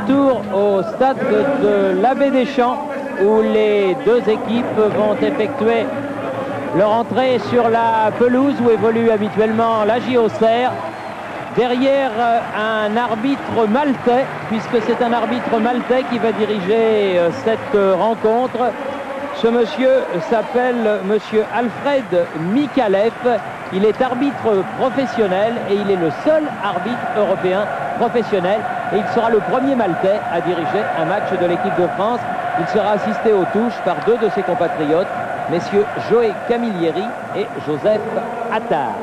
retour au stade de l'Abbé des Champs où les deux équipes vont effectuer leur entrée sur la pelouse où évolue habituellement la JOCR. Derrière un arbitre maltais, puisque c'est un arbitre maltais qui va diriger cette rencontre. Ce monsieur s'appelle monsieur Alfred Mikalev. Il est arbitre professionnel et il est le seul arbitre européen professionnel. Et il sera le premier maltais à diriger un match de l'équipe de France. Il sera assisté aux touches par deux de ses compatriotes, messieurs Joé Camilleri et Joseph Attard.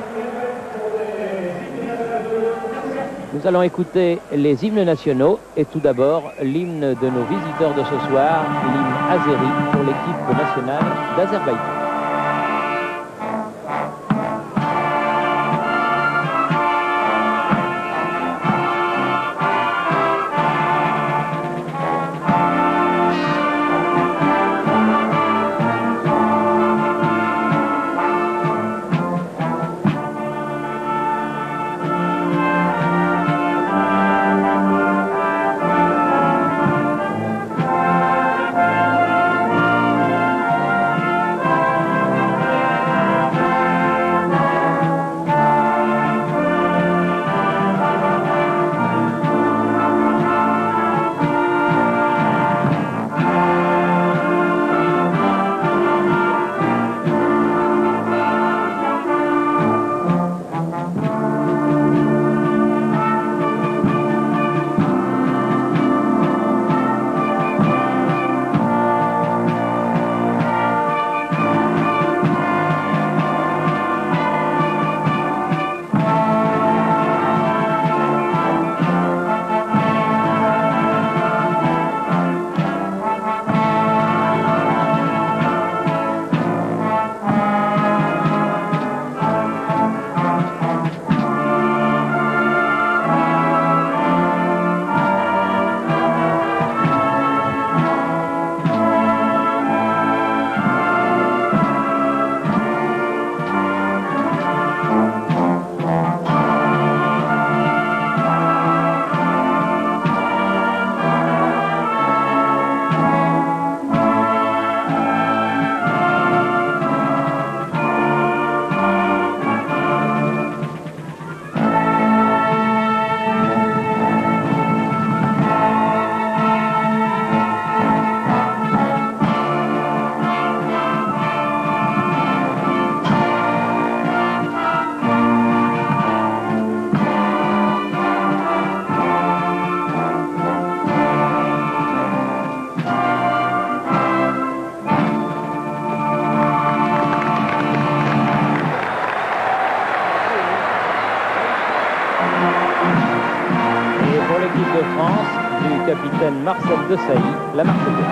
Nous allons écouter les hymnes nationaux et tout d'abord l'hymne de nos visiteurs de ce soir, l'hymne azéri pour l'équipe nationale d'Azerbaïdjan. De France du capitaine Marcel Desailly, la Marseillaise.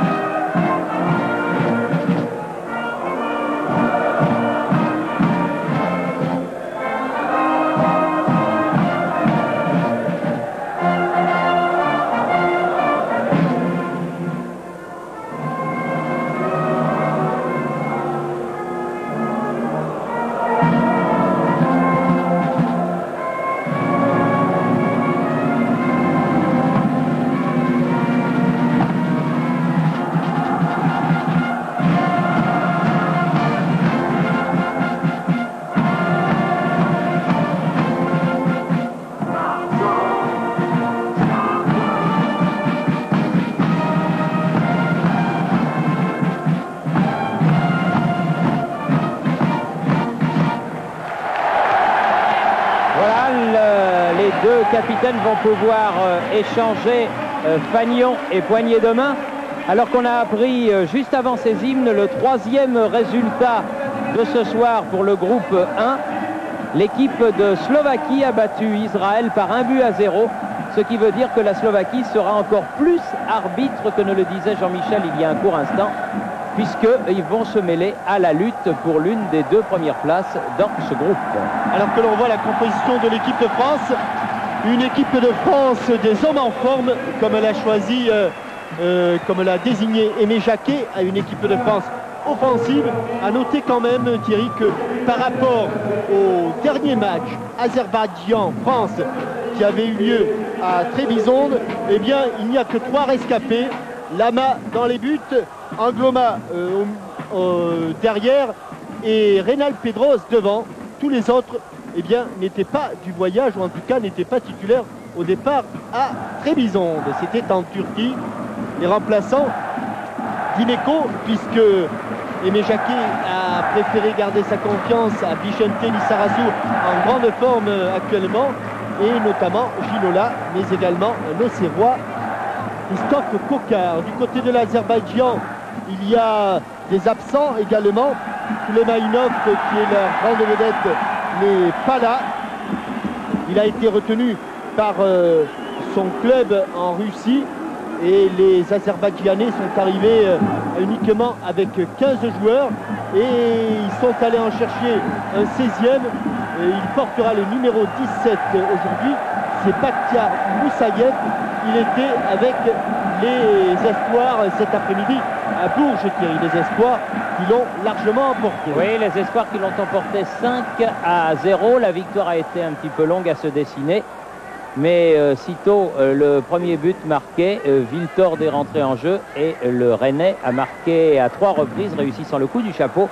Les deux capitaines vont pouvoir échanger fanion et poignée de main, alors qu'on a appris juste avant ces hymnes le troisième résultat de ce soir pour le groupe 1. L'équipe de Slovaquie a battu Israël par 1-0, ce qui veut dire que la Slovaquie sera encore plus arbitre que ne le disait Jean-Michel il y a un court instant, puisqu'ils vont se mêler à la lutte pour l'une des deux premières places dans ce groupe. Alors que l'on voit la composition de l'équipe de France, une équipe de France des hommes en forme, comme elle a choisi, comme l'a désigné Aimé Jacquet, à une équipe de France offensive. À noter quand même, Thierry, que par rapport au dernier match Azerbaïdjan-France, qui avait eu lieu à Trébizonde, eh bien, il n'y a que 3 rescapés. Lama dans les buts, Angloma derrière et Reynal Pedros devant. Tous les autres, eh bien, n'étaient pas du voyage, ou en tout cas n'étaient pas titulaires au départ à Trébizonde. C'était en Turquie. Les remplaçants d'Imeco, puisque Aimé Jacquet a préféré garder sa confiance à Vicente Lizarazu, en grande forme actuellement, et notamment Ginola, mais également l'Auxerrois Christophe Kokar. Du côté de l'Azerbaïdjan, il y a des absents également. Souleimanov, qui est leur grande vedette, n'est pas là. Il a été retenu par son club en Russie. Et les Azerbaïdjanais sont arrivés uniquement avec 15 joueurs. Et ils sont allés en chercher un 16e. Et il portera le numéro 17 aujourd'hui. C'est Bakhtiar Moussaïev. Il était avec les Espoirs cet après-midi à Bourges, Thierry. Les Espoirs qui l'ont largement emporté. Oui, les Espoirs qui l'ont emporté 5-0. La victoire a été un petit peu longue à se dessiner. Mais sitôt le premier but marqué, Viltord est rentré en jeu et le Rennais a marqué à 3 reprises, réussissant le coup du chapeau.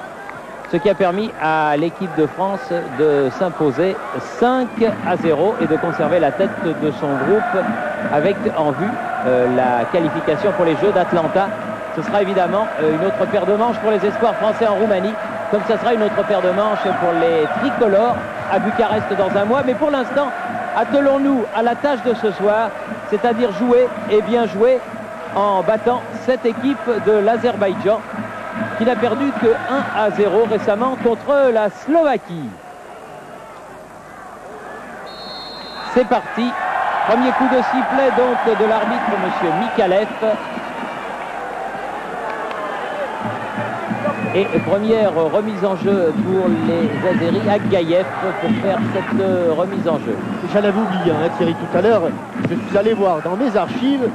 Ce qui a permis à l'équipe de France de s'imposer 5-0 et de conserver la tête de son groupe avec en vue la qualification pour les Jeux d'Atlanta. Ce sera évidemment une autre paire de manches pour les espoirs français en Roumanie, comme ce sera une autre paire de manches pour les tricolores à Bucarest dans un mois. Mais pour l'instant, attelons-nous à la tâche de ce soir, c'est-à-dire jouer et bien jouer en battant cette équipe de l'Azerbaïdjan qui n'a perdu que 1-0 récemment contre la Slovaquie. C'est parti. Premier coup de sifflet donc de l'arbitre, monsieur Mikalev. Et première remise en jeu pour les Azeris, Agaïev pour faire cette remise en jeu. J'en avais oublié, hein, Thierry, tout à l'heure. Je suis allé voir dans mes archives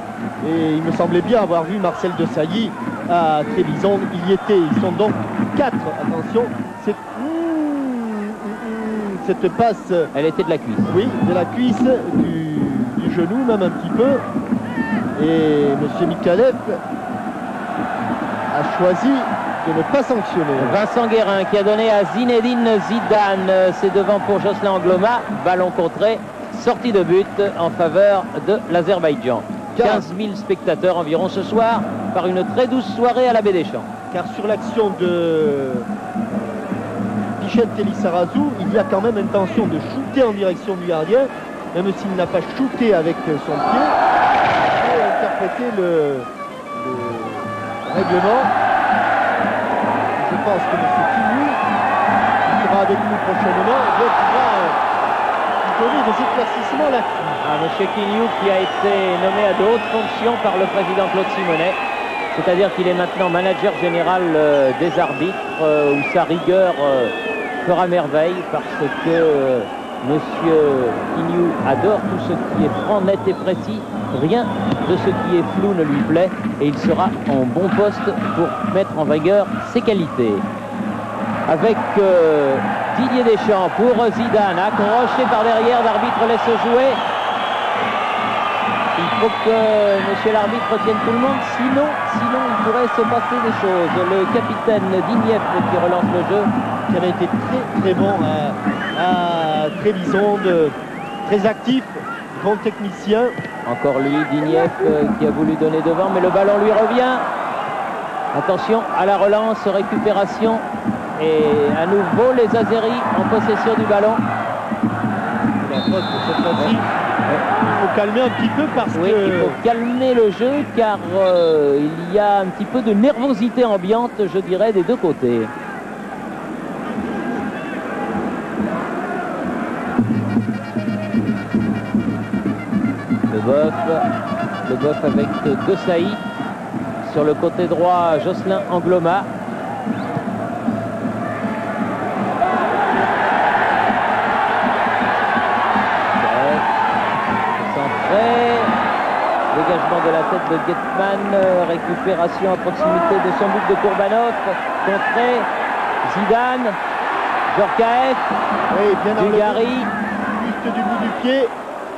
et il me semblait bien avoir vu Marcel Desailly à Trébizonde. Il y était. Ils sont donc 4. Attention, cette passe. Elle était de la cuisse. Oui, de la cuisse, du genou même un petit peu. Et M. Mikalev a choisi de ne pas sanctionner. Vincent Guérin qui a donné à Zinedine Zidane. C'est devant pour Jocelyn Angloma. Ballon contré. Sortie de but en faveur de l'Azerbaïdjan. 15 000 spectateurs environ ce soir par une très douce soirée à la Baie des Champs. Car sur l'action de Vicente Lizarazu, il y a quand même intention de shooter en direction du gardien, même s'il n'a pas shooté avec son pied. Il a interprété le règlement. Je pense que M. Kilou, qui sera avec nous prochainement, pourra donner des éclaircissements là-dessus. M. Kilou qui a été nommé à de hautes fonctions par le président Claude Simonet, c'est-à-dire qu'il est maintenant manager général des arbitres, où sa rigueur fera merveille parce que M. Kilou adore tout ce qui est franc, net et précis. Rien de ce qui est flou ne lui plaît et il sera en bon poste pour mettre en vigueur ses qualités. Avec Didier Deschamps pour Zidane, accroché par derrière, l'arbitre laisse jouer. Il faut que monsieur l'arbitre tienne tout le monde, sinon il pourrait se passer des choses. Le capitaine Digneff qui relance le jeu, qui avait été très bon à Trébizonde, très actif, grand technicien. Encore lui, Digneff qui a voulu donner devant, mais le ballon lui revient. Attention à la relance, récupération. Et à nouveau les Azeris en possession du ballon. La faute pour cette fois-ci. Il faut calmer un petit peu parce que... Il faut calmer le jeu car il y a un petit peu de nervosité ambiante, je dirais, des deux côtés. Le Boeuf avec Desailly. Sur le côté droit, Jocelyn Angloma. Dégagement de la tête de Guetman, récupération à proximité de son but de Kourbanov, contré, Zidane, Djorkaeff, Bulgarie. Juste du bout du pied,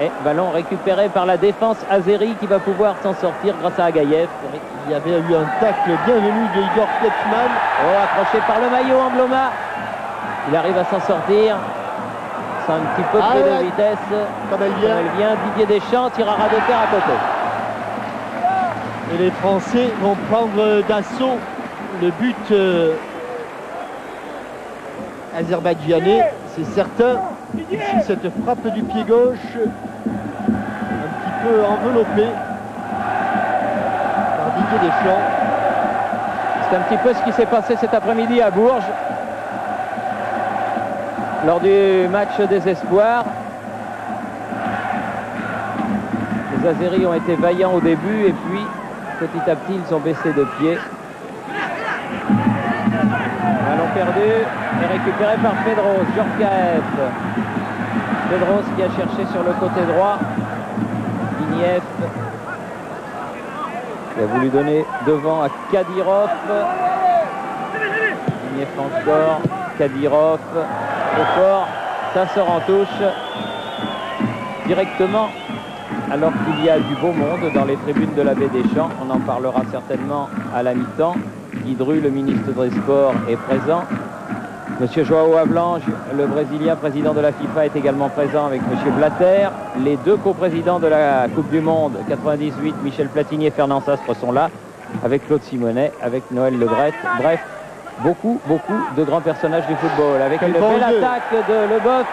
Et ballon récupéré par la défense azérie qui va pouvoir s'en sortir grâce à Agaïev. Il y avait eu un tacle bienvenu de Igor Ketman. Oh, accroché par le maillot Ambloma. Il arrive à s'en sortir. Sans un petit peu de vitesse. Comme elle vient. Didier Deschamps tirera de terre à côté. Et les Français vont prendre d'assaut le but azerbaïdjanais, c'est certain. Ici, cette frappe du pied gauche, un petit peu enveloppée par Didier Deschamps. C'est un petit peu ce qui s'est passé cet après-midi à Bourges, lors du match des espoirs. Les Azéris ont été vaillants au début et puis petit à petit ils ont baissé de pied. Ballon perdu et récupéré par Pedros, Djorkaeff. Pedros qui a cherché sur le côté droit. Ignieff qui a voulu donner devant à Kadyrov. Ignieff encore, Kadyrov au fort, ça sort en touche directement alors qu'il y a du beau monde dans les tribunes de la Baie des Champs. On en parlera certainement à la mi-temps. Guy Dru, le ministre des Sports, est présent. Monsieur Joao Havelange, le Brésilien président de la FIFA, est également présent avec Monsieur Blatter. Les deux coprésidents de la Coupe du Monde 98, Michel Platini et Fernand Sastre, sont là, avec Claude Simonet, avec Noël Le Graët. Bref, beaucoup de grands personnages du football. Avec une belle attaque de Leboeuf,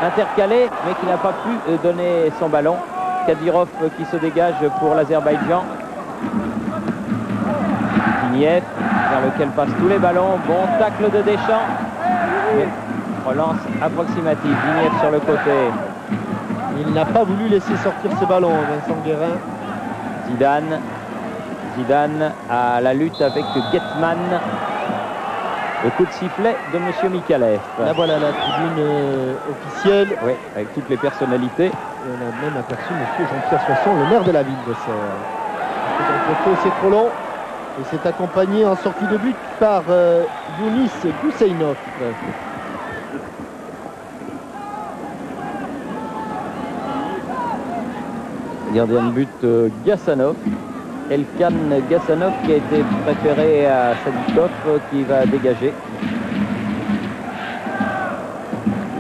intercalée, mais qui n'a pas pu donner son ballon. Kadyrov qui se dégage pour l'Azerbaïdjan. Ignieff, vers lequel passent tous les ballons. Bon tacle de Deschamps. Mais relance approximative. Ignieff sur le côté. Il n'a pas voulu laisser sortir ce ballon, Vincent Guérin. Zidane à la lutte avec Getman. Le coup de sifflet de Monsieur Mikalev. Là voilà la tribune officielle. Oui, avec toutes les personnalités. Et on a même aperçu Monsieur Jean-Pierre Soisson, le maire de la ville de Serre. C'est trop long. Et c'est accompagné en sortie de but par Younis Gousseinov. Gardien de but Gassanov. Elkan Gassanov qui a été préféré à Sadikov qui va dégager.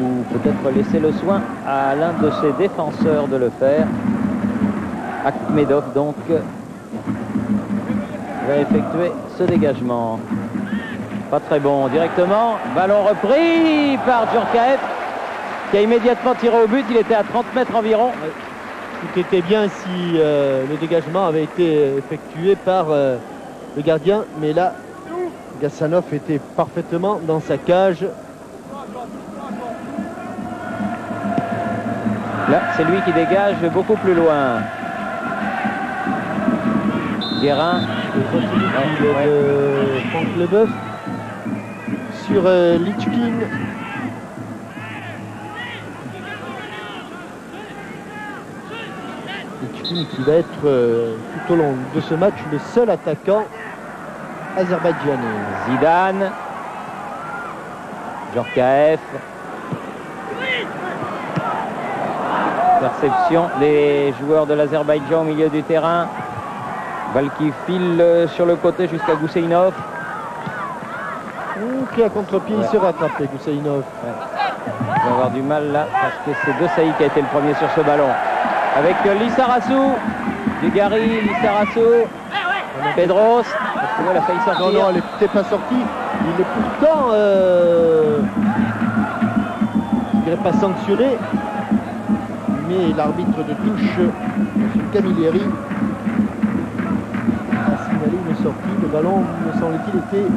Ou peut-être laisser le soin à l'un de ses défenseurs de le faire. Akhmedov donc va effectuer ce dégagement. Pas très bon directement. Ballon repris par Djorkaeff qui a immédiatement tiré au but. Il était à 30 mètres environ. Tout était bien si le dégagement avait été effectué par le gardien. Mais là, Gassanov était parfaitement dans sa cage. Là, c'est lui qui dégage beaucoup plus loin. Guérin. De Franck Leboeuf sur Lichkin. Lichkin qui va être tout au long de ce match le seul attaquant azerbaïdjanais. Zidane. Djorkaeff. Perception des joueurs de l'Azerbaïdjan au milieu du terrain. Balle qui file sur le côté jusqu'à Gousseinov. Qui à contre-pied, il se rattrape, Gousseinov. Il va avoir du mal là parce que c'est De Sailly qui a été le premier sur ce ballon. Avec Lissarassou, Dugarry, Lissarassou, Pedros. Elle a failli sortir. Non, elle n'était pas sortie. Il est pourtant, je dirais pas sanctionné, mais l'arbitre de touche, M. Camilleri, a signalé une sortie. Le ballon, me semble-t-il,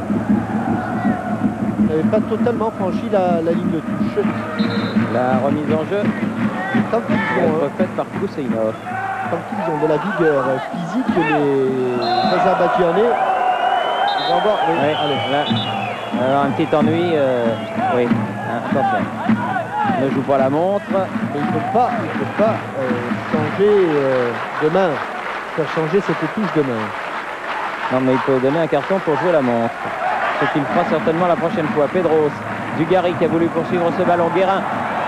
n'avait pas totalement franchi la ligne de touche. La remise en jeu Tant qu'ils ont, faite par Gousseinov. Tant qu'ils ont de la vigueur physique, les Azerbaïdjanais, ils vont avoir... Ouais, allez, là, alors un petit ennui. Oui, attention. Ne joue pas la montre. Mais il ne peut pas changer de main, faire changer cette touche de main. Non, mais il peut donner un carton pour jouer la montre. Ce qu'il fera certainement la prochaine fois. Pedros, Dugarry qui a voulu poursuivre ce ballon. Guérin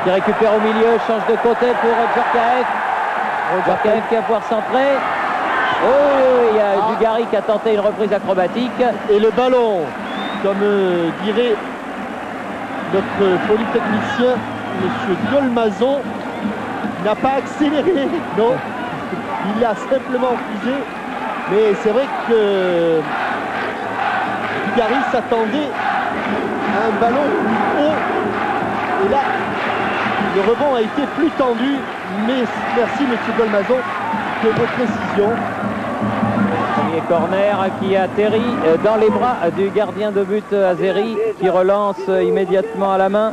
qui récupère au milieu, change de côté pour Djorkaeff. Djorkaeff qui va pouvoir centrer. Oh, il y a Dugarry qui a tenté une reprise acrobatique. Et le ballon, comme dirait notre polytechnicien, M. Dolmazon, n'a pas accéléré, non, il a simplement fusé. Mais c'est vrai que Dugarry s'attendait à un ballon plus haut. Et là, le rebond a été plus tendu. Mais merci M. Dolmazon de vos précisions. Premier corner qui atterrit dans les bras du gardien de but Azeri, qui relance immédiatement à la main.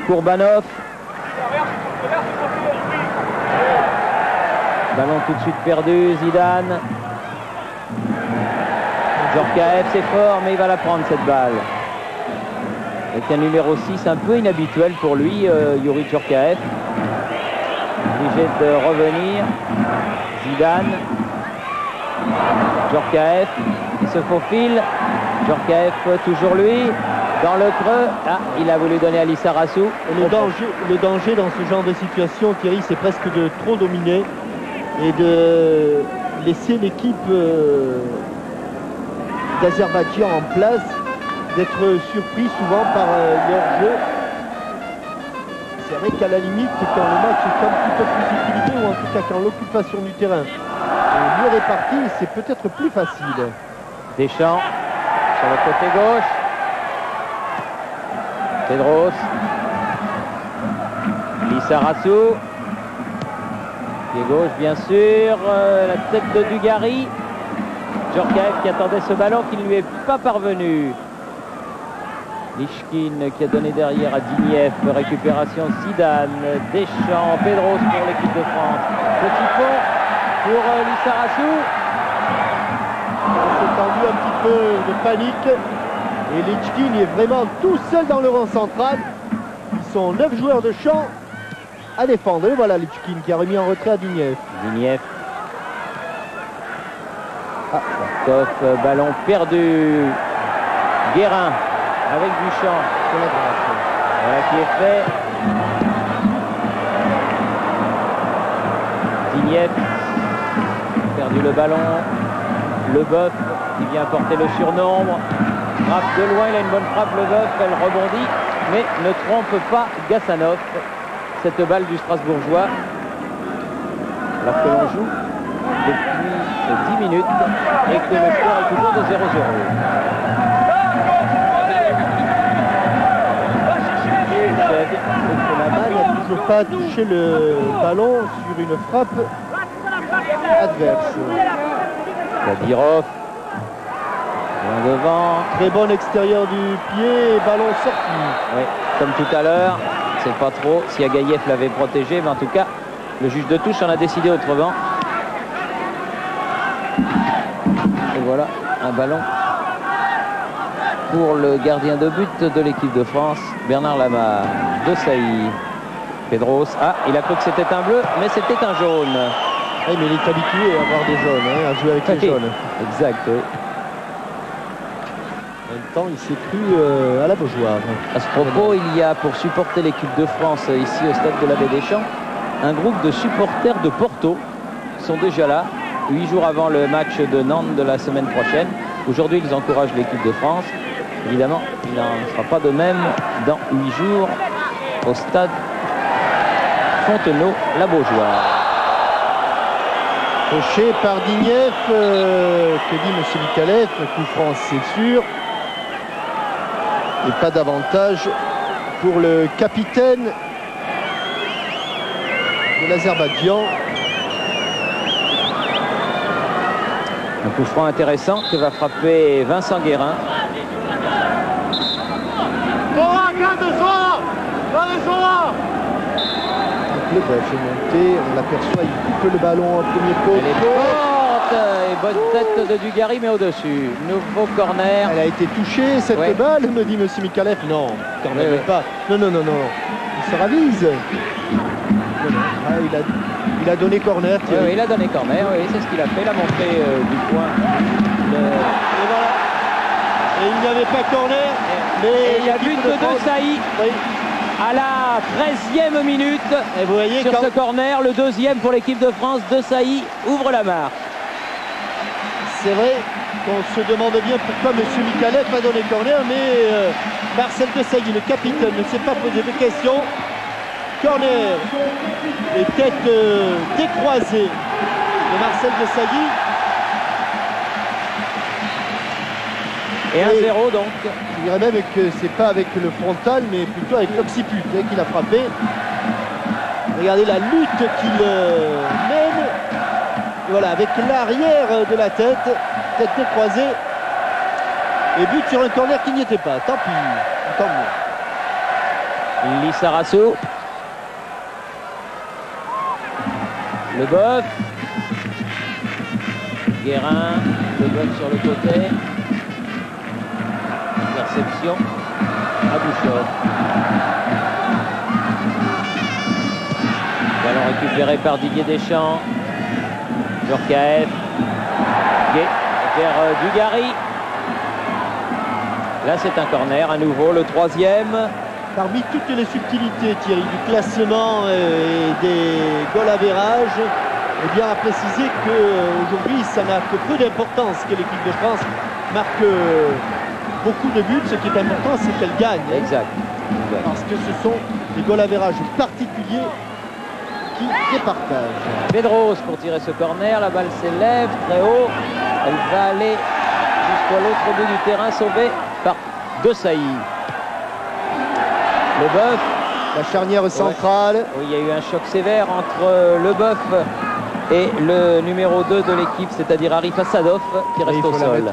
Kourbanov. Ballon tout de suite perdu, Zidane. Djorkaeff, c'est fort, mais il va la prendre cette balle. Avec un numéro 6 un peu inhabituel pour lui, Youri Djorkaeff. Obligé de revenir. Zidane. Djorkaeff qui se faufile. Djorkaeff toujours lui. Dans le creux. Ah, il a voulu donner à Lissarassou. Le danger dans ce genre de situation, Thierry, c'est presque de trop dominer et de laisser l'équipe d'Azerbaïdjan en place, d'être surpris souvent par leur jeu. C'est vrai qu'à la limite, quand le match est un petit peu plus équilibré, ou en tout cas quand l'occupation du terrain est mieux répartie, c'est peut-être plus facile. Deschamps sur le côté gauche. Pedros. Lissarassou. Pied gauche, bien sûr. La tête de Dugarry. Djorkaeff qui attendait ce ballon qui ne lui est pas parvenu. Lishkin qui a donné derrière à Dinieff. Récupération Zidane. Deschamps. Pedros pour l'équipe de France. Petit pont pour Lissarassou. C'est tendu un petit peu de panique. Et Lishkin est vraiment tout seul dans le rang central. Ils sont 9 joueurs de champ à défendre. Et voilà Lishkin qui a remis en retrait à Dinieff. Dinieff. Sauf ballon perdu. Guérin avec Duchamp. Voilà qui est fait. Dinieff. Perdu le ballon. Leboeuf qui vient porter le surnombre. Frappe de loin, il a une bonne frappe, Leboeuf, elle rebondit, mais ne trompe pas Gassanov. Cette balle du Strasbourgeois, alors que l'on joue depuis 10 minutes et que le score est toujours de 0-0. La balle n'a toujours pas touché le ballon sur une frappe adverse. Kadyrov. Loin devant. Très bon extérieur du pied, ballon sorti. Oui, comme tout à l'heure, c'est pas trop si Agaïev l'avait protégé, mais en tout cas, le juge de touche en a décidé autrement. Et voilà, un ballon pour le gardien de but de l'équipe de France, Bernard Lama. De Sailly. Pedros. Ah, il a cru que c'était un bleu, mais c'était un jaune. Oui, mais il est habitué à avoir des jaunes, hein, à jouer avec les jaunes. Exact, oui. En même temps, il s'est cru à la Beaujoire. À ce propos, il y a pour supporter l'équipe de France ici au stade de l'Abbé Deschamps un groupe de supporters de Porto qui sont déjà là 8 jours avant le match de Nantes de la semaine prochaine. Aujourd'hui, ils encouragent l'équipe de France. Évidemment, il n'en sera pas de même dans 8 jours au stade Fontenot-la Beaujoire. Touché par Dinieff, que dit M. Mikalev, coup franc c'est sûr. Et pas d'avantage pour le capitaine de l'Azerbaïdjan. Un coup franc intéressant que va frapper Vincent Guérin. Le belge est monté, on l'aperçoit, il coupe le ballon en premier Elle est poteau. forte et bonne tête de Dugarry, mais au-dessus. Nouveau corner. Elle a été touchée cette balle, me dit M. Mikalev. Non, quand même pas. Non. Il se ravise. Ah, il a donné corner. Oui, il a donné corner, oui, c'est ce qu'il a fait. Il a montré du point. Et voilà. Et il n'y avait pas corner. Et il y a but de Sailly. Oui. à la 13e minute. Et vous voyez sur ce corner, le deuxième pour l'équipe de France. Desailly ouvre la marque. C'est vrai qu'on se demande bien pourquoi M. Michalef a donné corner, mais Marcel Desailly, le capitaine, ne s'est pas posé de questions. Corner et tête décroisée de Marcel Desailly. Et 1-0 donc. Je dirais même que c'est pas avec le frontal, mais plutôt avec l'occiput qu'il a frappé. Regardez la lutte qu'il mène. Et voilà, avec l'arrière de la tête décroisée. Et but sur un corner qui n'y était pas. Tant pis, tant mieux. Lissarassou. Leboeuf. Guérin. Leboeuf sur le côté. Interception à Bouchot. Ballon récupéré par Didier Deschamps. Djorkaeff. Vers Dugarry. Là c'est un corner à nouveau, le troisième. Parmi toutes les subtilités, Thierry, du classement et des goal average, eh bien à préciser qu'aujourd'hui ça n'a que peu d'importance que l'équipe de France marque beaucoup de buts. Ce qui est important, c'est qu'elle gagne. Exact. Parce que ce sont des goal average particuliers qui départagent. Pedros pour tirer ce corner, la balle s'élève très haut, elle va aller jusqu'à l'autre bout du terrain, sauvée par Desailly. Leboeuf. La charnière centrale. Oui, il y a eu un choc sévère entre Leboeuf et le numéro 2 de l'équipe, c'est-à-dire Arif Assadov, qui reste au sol.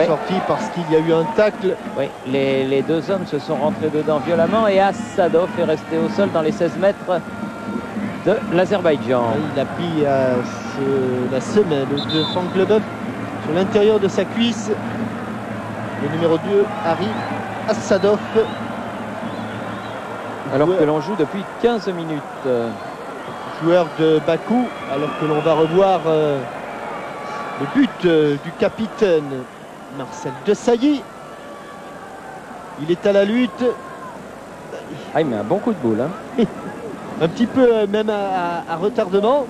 Sortie parce qu'il y a eu un tacle. Oui, les deux hommes se sont rentrés dedans violemment et Assadov est resté au sol dans les 16 mètres de l'Azerbaïdjan. Il a pris la semelle de Franck Leboeuf sur l'intérieur de sa cuisse. Le numéro 2, Arif Assadov. Alors que l'on joue depuis 15 minutes. Joueur de Bakou, alors que l'on va revoir le but du capitaine Marcel Desailly. Il est à la lutte. Ah, il met un bon coup de boule. Hein. Un petit peu même à retardement.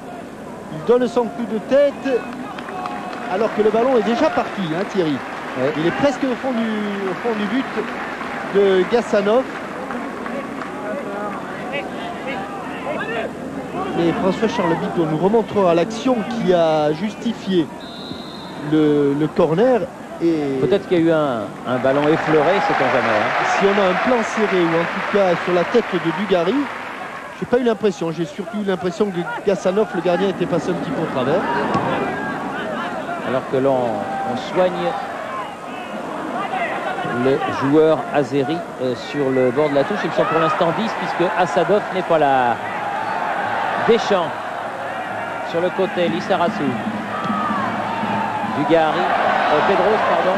Il donne son coup de tête alors que le ballon est déjà parti, hein, Thierry. Ouais. Il est presque au fond du but de Gassanov. Et François-Charles Bidot nous remontrera l'action qui a justifié le corner. Peut-être qu'il y a eu un ballon effleuré, c'est en jamais. Hein. Si on a un plan serré, ou en tout cas sur la tête de Dugarry, j'ai pas eu l'impression. J'ai surtout eu l'impression que Gassanov, le gardien, était passé un petit peu au travers. Alors que l'on soigne le joueur azéri sur le bord de la touche. Ils sont pour l'instant 10 puisque Assadov n'est pas là. Deschamps sur le côté, Lissarassou. Dugarry, Pedros, pardon.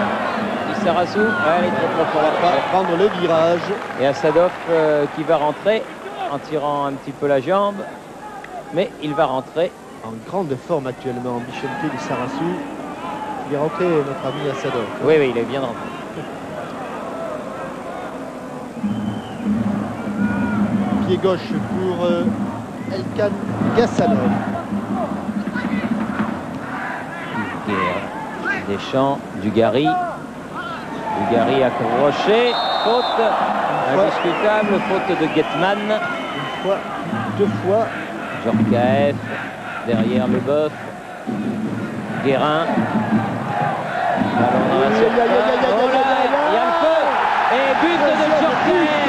Lissarassou, elle est trop fort. On va prendre le virage. Et Assadov qui va rentrer en tirant un petit peu la jambe. Mais il va rentrer. En grande forme actuellement, Bichente Lissarassou. Il est rentré, notre ami Assadov. Oui, il est bien rentré. Pied gauche pour Elkan Gassanov. Deschamps, Dugarry. Dugarry accroché. Faute indiscutable. Faute de Guetman. Une fois, deux fois. Djorkaeff. Derrière Leboeuf. Guérin. Ballon dans la surface. Oh là, il y a le feu. Et but de Djorkaeff.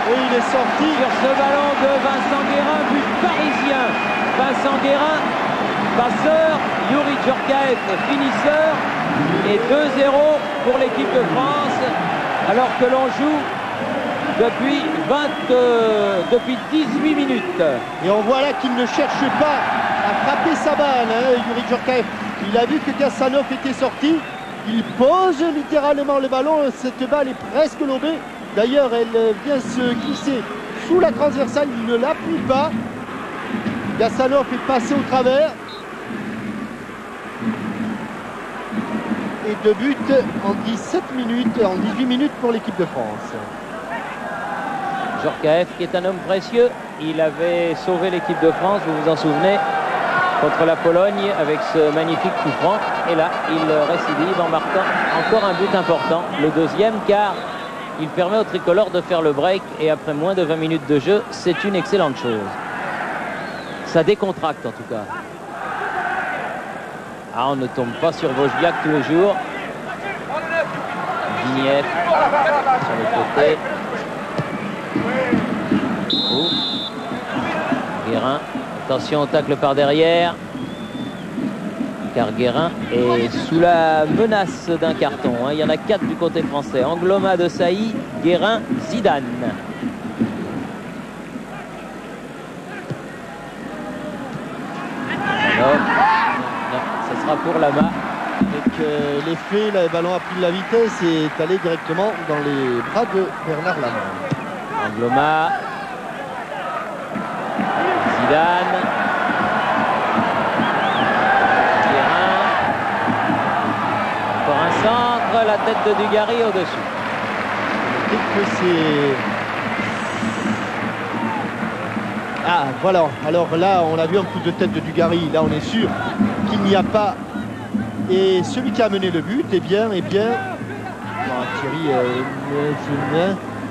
Et il est sorti sur ce ballon de Vincent Guérin, but parisien. Vincent Guérin, passeur, Youri Djorkaeff, finisseur. Et 2-0 pour l'équipe de France, alors que l'on joue depuis 18 minutes. Et on voit là qu'il ne cherche pas à frapper sa balle, hein, Youri Djorkaeff. Il a vu que Gassanov était sorti. Il pose littéralement le ballon. Cette balle est presque lobée. D'ailleurs, elle vient se glisser sous la transversale. Il ne l'appuie pas. Gassanov est passé au travers. Et 2 buts en 17 minutes, en 18 minutes pour l'équipe de France. Djorkaeff, qui est un homme précieux. Il avait sauvé l'équipe de France, vous vous en souvenez, contre la Pologne avec ce magnifique coup franc. Et là, il récidive en marquant encore un but important, le deuxième, car il permet au tricolore de faire le break. Et après moins de 20 minutes de jeu, c'est une excellente chose. Ça décontracte en tout cas. Ah, on ne tombe pas sur Wojciak tous les jours. Vignieff sur le côté. Oh. Guérin, attention au tacle par derrière, car Guérin est sous la menace d'un carton, hein. Il y en a 4 du côté français. Angloma, De Sailly, Guérin, Zidane. Non, ce sera pour Lama. Avec l'effet, le ballon a pris de la vitesse et est allé directement dans les bras de Bernard Lama. Angloma, Zidane, Guérin, encore un centre, la tête de Dugarry au-dessus. Ah voilà, alors là on a vu un coup de tête de Dugarry, là on est sûr qu'il n'y a pas. Et celui qui a mené le but, Thierry,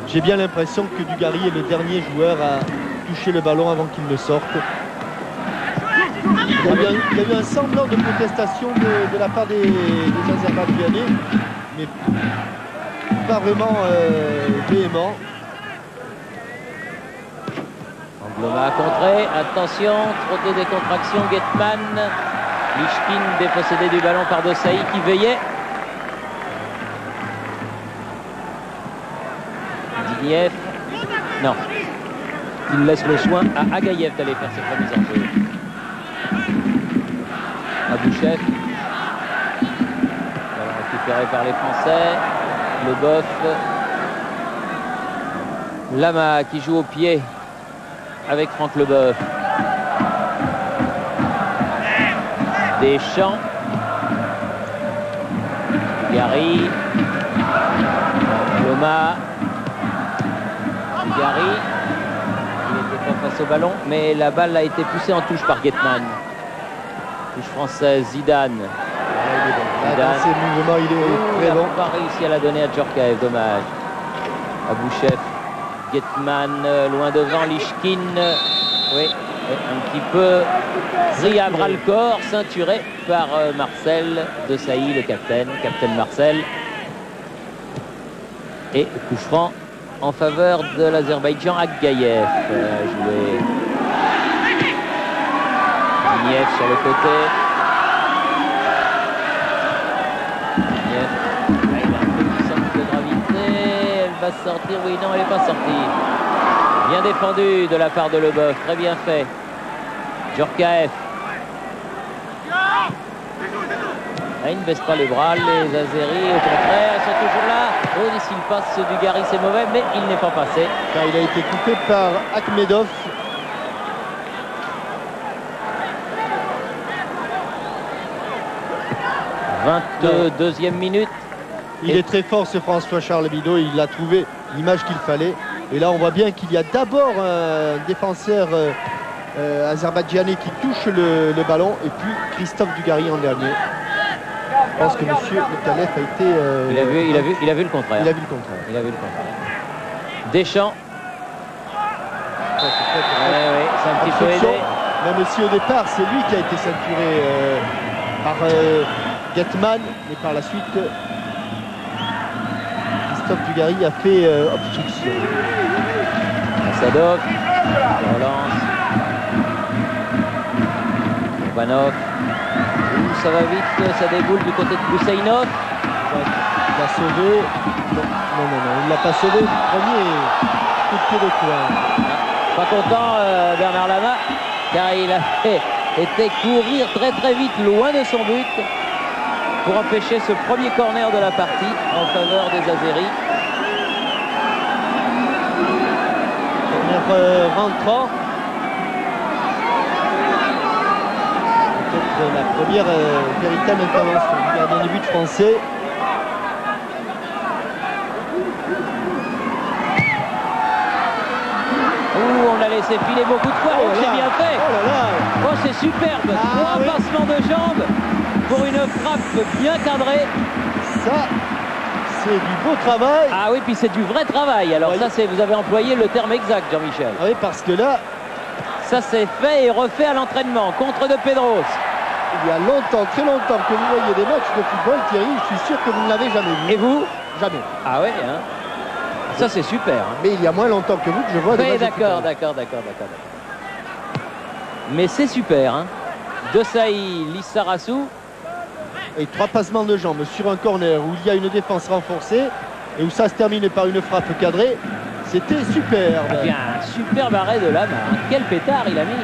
j'ai bien l'impression que Dugarry est le dernier joueur à toucher le ballon avant qu'il ne sorte. Il y a eu un semblant de protestation de la part des Azerbaïdjanais, mais pas vraiment véhément. Angloma a contré, attention, trop de décontraction, Guetman, Lichkin dépossédé du ballon par De Sailly qui veillait. Vignieff, non, il laisse le soin à Agaïev d'aller faire ses premiers en jeu. Abouchev, ballon récupéré par les Français, Leboeuf, Lama qui joue au pied avec Franck Leboeuf. Deschamps, Gary, Loma, Gary, il n'était pas face au ballon, mais la balle a été poussée en touche par Guetman. Touche française, Zidane. Dans ses mouvements, il est très bon. Il n'a pas réussi à la donner à Djorkaeff, dommage. Abouchev, Guetman, loin devant, Lichkin. Oui, un petit peu pris à bras le corps, ceinturé par Marcel De Sailly, le capitaine Marcel. Et coup franc en faveur de l'Azerbaïdjan. Agaïev a joué. Vignieff sur le côté. Vignieff, il a un petit centre de gravité. Elle va sortir, oui, non, elle n'est pas sortie. Bien défendu de la part de Leboeuf, très bien fait. Djorkaeff. Il ne baisse pas les bras, les Azeris au contraire sont toujours là. Oh, s'il passe Dugarry, c'est mauvais, mais il n'est pas passé. Car il a été coupé par Akhmedov. « 22e minute. Il est très fort ce François-Charles Bidault, il a trouvé l'image qu'il fallait. Et là on voit bien qu'il y a d'abord un défenseur azerbaïdjanais qui touche le ballon et puis Christophe Dugarry en dernier. Je pense que monsieur Le Calef a été... il a vu le contraire. Il a vu le contraire. Il a vu le contraire. Deschamps. Oui, c'est un petit peu aidé. Même si au départ c'est lui qui a été ceinturé par Guetman, mais par la suite Christophe Dugarry a fait obstruction. Sadov, relance. Urbanov. Ça va vite, ça déboule du côté de Boussaïnov. Il l'a sauvé. Non, il ne l'a pas sauvé du premier coup de pied de coin. Pas content Bernard Lama, car il a été courir très vite loin de son but pour empêcher ce premier corner de la partie en faveur des Azeris. Corner rentrant. Peut-être la première véritable intervention du gardien de but français. laissé filer beaucoup de fois. Oh, c'est bien fait. Oh là là. Oh, c'est superbe. Trois passements de jambes pour une frappe bien cadrée. Ça, c'est du beau travail. Ah oui, puis c'est du vrai travail. Alors ça, vous avez employé le terme exact, Jean-Michel. Ah oui, parce que là... Ça, c'est fait et refait à l'entraînement. Contre de Pedros. Il y a longtemps, très longtemps que vous voyez des matchs de football, Thierry. Je suis sûr que vous ne l'avez jamais vu. Et vous? Jamais. Ah ouais, hein. Ça, c'est super. Hein. Mais il y a moins longtemps que vous que je vois des matchs de football. D'accord. Mais c'est super. Hein. Desailly, Lissarazu. Et 3 passements de jambes sur un corner où il y a une défense renforcée et où ça se termine par une frappe cadrée. C'était superbe. Eh bien, superbe arrêt de la main. Quel pétard il a mis.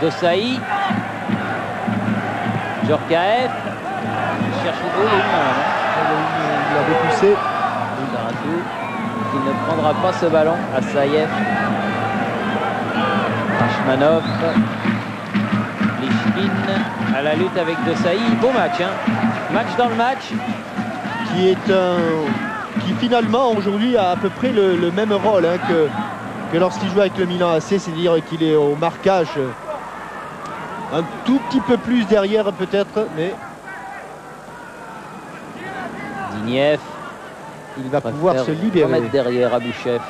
Desailly. Djorkaeff. Il cherche le dos. Il l'a repoussé. Il ne prendra pas ce ballon. Assaïev. Rachmanov. Lichkin à la lutte avec Desailly. Beau match. Hein. Match dans le match. Qui finalement aujourd'hui a à peu près le même rôle hein, que lorsqu'il joue avec le Milan AC, c'est-à-dire qu'il est au marquage un tout petit peu plus derrière peut-être, mais Dignev, il va pouvoir se libérer. Mettre derrière Abouchef.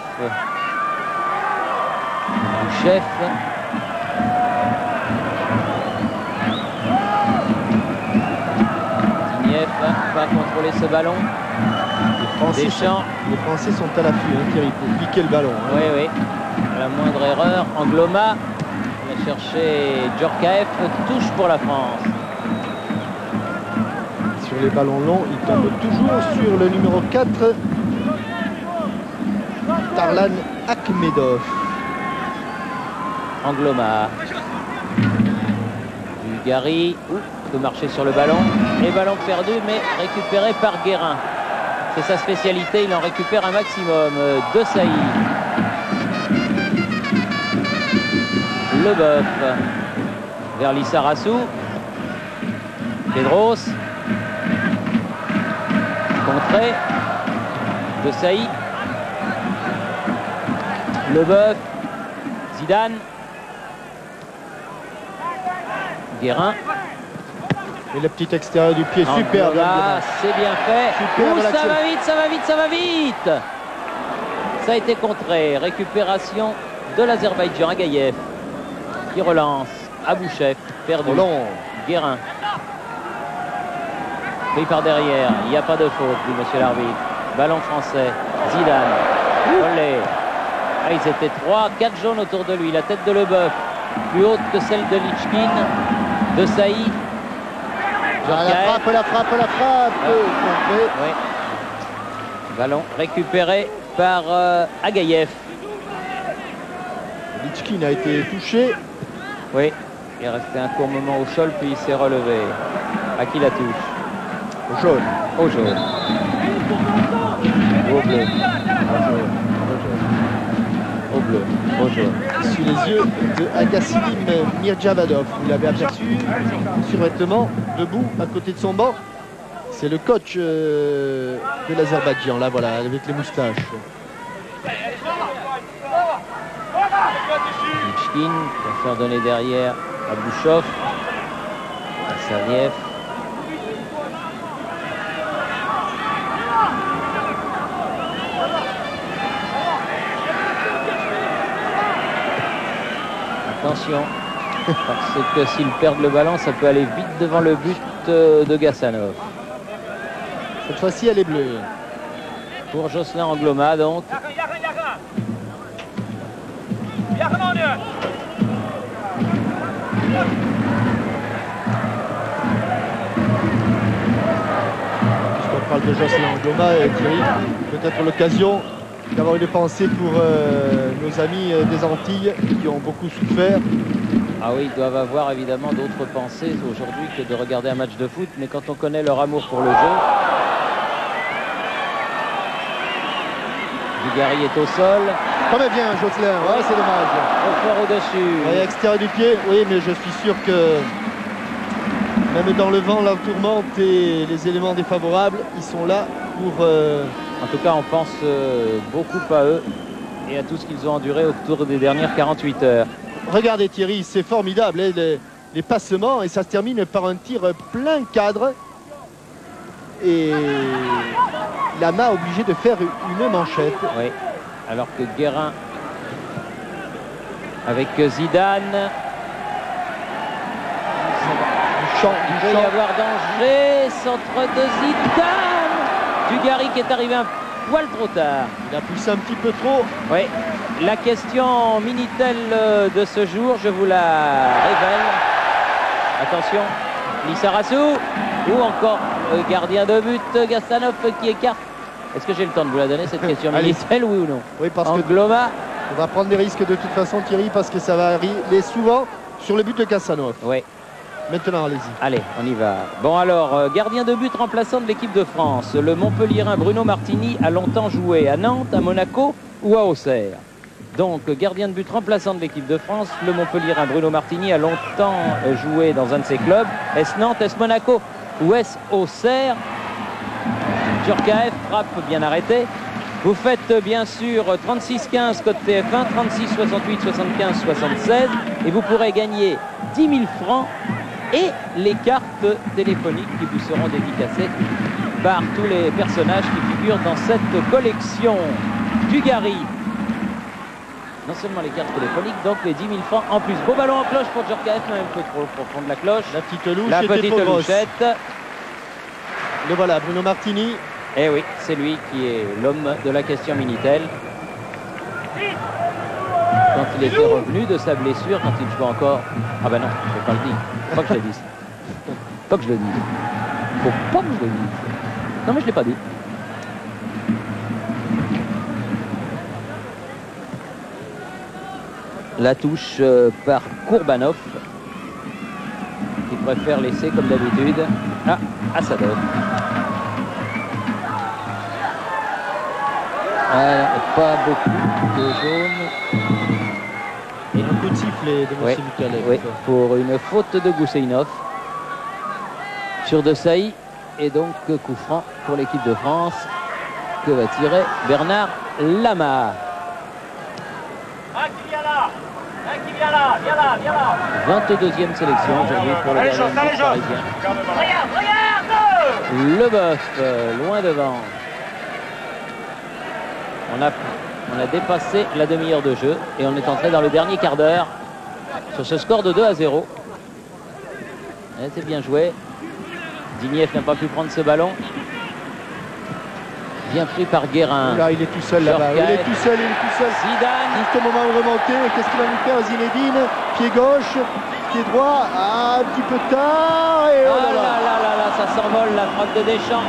Abouchef. Dignev va contrôler ce ballon. Les Français sont à l'affût, hein, Thierry, pour piquer le ballon. Hein. Oui. À la moindre erreur, Angloma va chercher Djorkaeff, touche pour la France. Sur les ballons longs, il tombe toujours sur le numéro 4, Tarlan Akhmedov. Angloma. Bulgarie peut marcher sur le ballon. Et ballon perdu, mais récupéré par Guérin. C'est sa spécialité, il en récupère un maximum. Desailly. Leboeuf. Vers Lissarazu. Pedros. Contré. Desailly. Leboeuf. Zidane. Guérin. Et le petit extérieur du pied, superbe. C'est bien fait. Superbe, ça va vite. Ça a été contré. Récupération de l'Azerbaïdjan. Agaïev qui relance. Abouchef, perdu. Guérin. Pris par derrière. Il n'y a pas de faute, dit monsieur l'arbitre. Ballon français. Zidane. Olé. Ah, ils étaient 3-4 jaunes autour de lui. La tête de Leboeuf, plus haute que celle de Lichkin. Desailly. La frappe. Oui. Ballon récupéré par Agaïev. Lichkin a été touché. Oui, il est resté un court moment au sol, puis il s'est relevé. À qui la touche? Au jaune. Au jaune. Au bleu. Au bleu. Au jaune. Sous les yeux de Agassinim Mirjavadov. Vous l'avez aperçu survêtement, debout, à côté de son banc. C'est le coach de l'Azerbaïdjan, là voilà, avec les moustaches. Lichkin va faire donner derrière à Bouchov. À Saviev. Attention, parce que s'ils perdent le ballon, ça peut aller vite devant le but de Gassanov. Cette fois-ci, elle est bleue. Pour Jocelyn Angloma, donc. Puisqu'on parle de Jocelyn Angloma, Thierry, peut-être l'occasion d'avoir une pensée pour nos amis des Antilles qui ont beaucoup souffert. Ah oui, ils doivent avoir évidemment d'autres pensées aujourd'hui que de regarder un match de foot, mais quand on connaît leur amour pour le jeu. Dugarry est au sol. Comme bien Jocelyn, ouais, c'est dommage. Au fort au-dessus. Ouais, extérieur du pied, oui, mais je suis sûr que même dans le vent, la tourmente et les éléments défavorables, ils sont là pour... En tout cas, on pense beaucoup à eux. et à tout ce qu'ils ont enduré autour des dernières 48 heures. Regardez Thierry, c'est formidable, hein, les passements, et ça se termine par un tir plein cadre. Et Lama obligé de faire une manchette. Oui, alors que Guérin avec Zidane. Il peut y avoir danger, centre de Zidane. Dugarry qui est arrivé un poil trop tard. Il a poussé un petit peu trop. Oui, la question Minitel de ce jour, je vous la révèle. Attention, Lissarassou ou encore gardien de but Gassanov qui écarte. Est-ce que j'ai le temps de vous la donner cette question Minitel, oui ou non? Oui, parce Angloma. On va prendre des risques de toute façon Thierry parce que ça va arriver souvent sur le but de Gassanov. Oui. Maintenant, allez-y. Allez, on y va. Bon alors, gardien de but remplaçant de l'équipe de France. Le Montpellierin Bruno Martini a longtemps joué à Nantes, à Monaco ou à Auxerre. Donc, gardien de but remplaçant de l'équipe de France. Le Montpellierin Bruno Martini a longtemps joué dans un de ses clubs. Est-ce Nantes, est-ce Monaco ou est-ce Auxerre? Djorkaeff, frappe bien arrêtée. Vous faites bien sûr 36-15 code TF1, 36-68, 75-76 et vous pourrez gagner 10 000 francs et les cartes téléphoniques qui vous seront dédicacées par tous les personnages qui figurent dans cette collection. Dugarry. Non seulement les cartes téléphoniques, donc les 10 000 francs en plus. Beau ballon en cloche pour Djorkaeff, même un peu trop profond de la cloche. La petite louche, la petite louchette. Le voilà, Bruno Martini. Eh oui, c'est lui qui est l'homme de la question Minitel. Quand il était revenu de sa blessure, quand il jouait encore... Ah ben non, je ne vais pas le dire. Faut pas que je le dise. Faut pas que je le dise. Faut pas que je le dise. Non mais je ne l'ai pas dit. La touche par Kourbanov, qui préfère laisser comme d'habitude à Assadov. Pas beaucoup de jaune. Et un coup de sifflet de M. Mikalev. Oui, pour une faute de Gousseinov sur De Sailly. Et donc coup franc pour l'équipe de France que va tirer Bernard Lama. 22e sélection aujourd'hui pour le gardien parisien. Leboeuf, loin devant. On a dépassé la demi-heure de jeu et on est entré dans le dernier quart d'heure sur ce score de 2-0. C'est bien joué. Dignieff n'a pas pu prendre ce ballon. Bien pris par Guérin. Là, il est tout seul là-bas. Il est tout seul, Zidane. Juste au moment où remonter, qu'est-ce qu'il va nous faire Zinedine? Pied gauche, pied droit, un petit peu tard. Et oh là là là là, ça s'envole la frappe de Deschamps.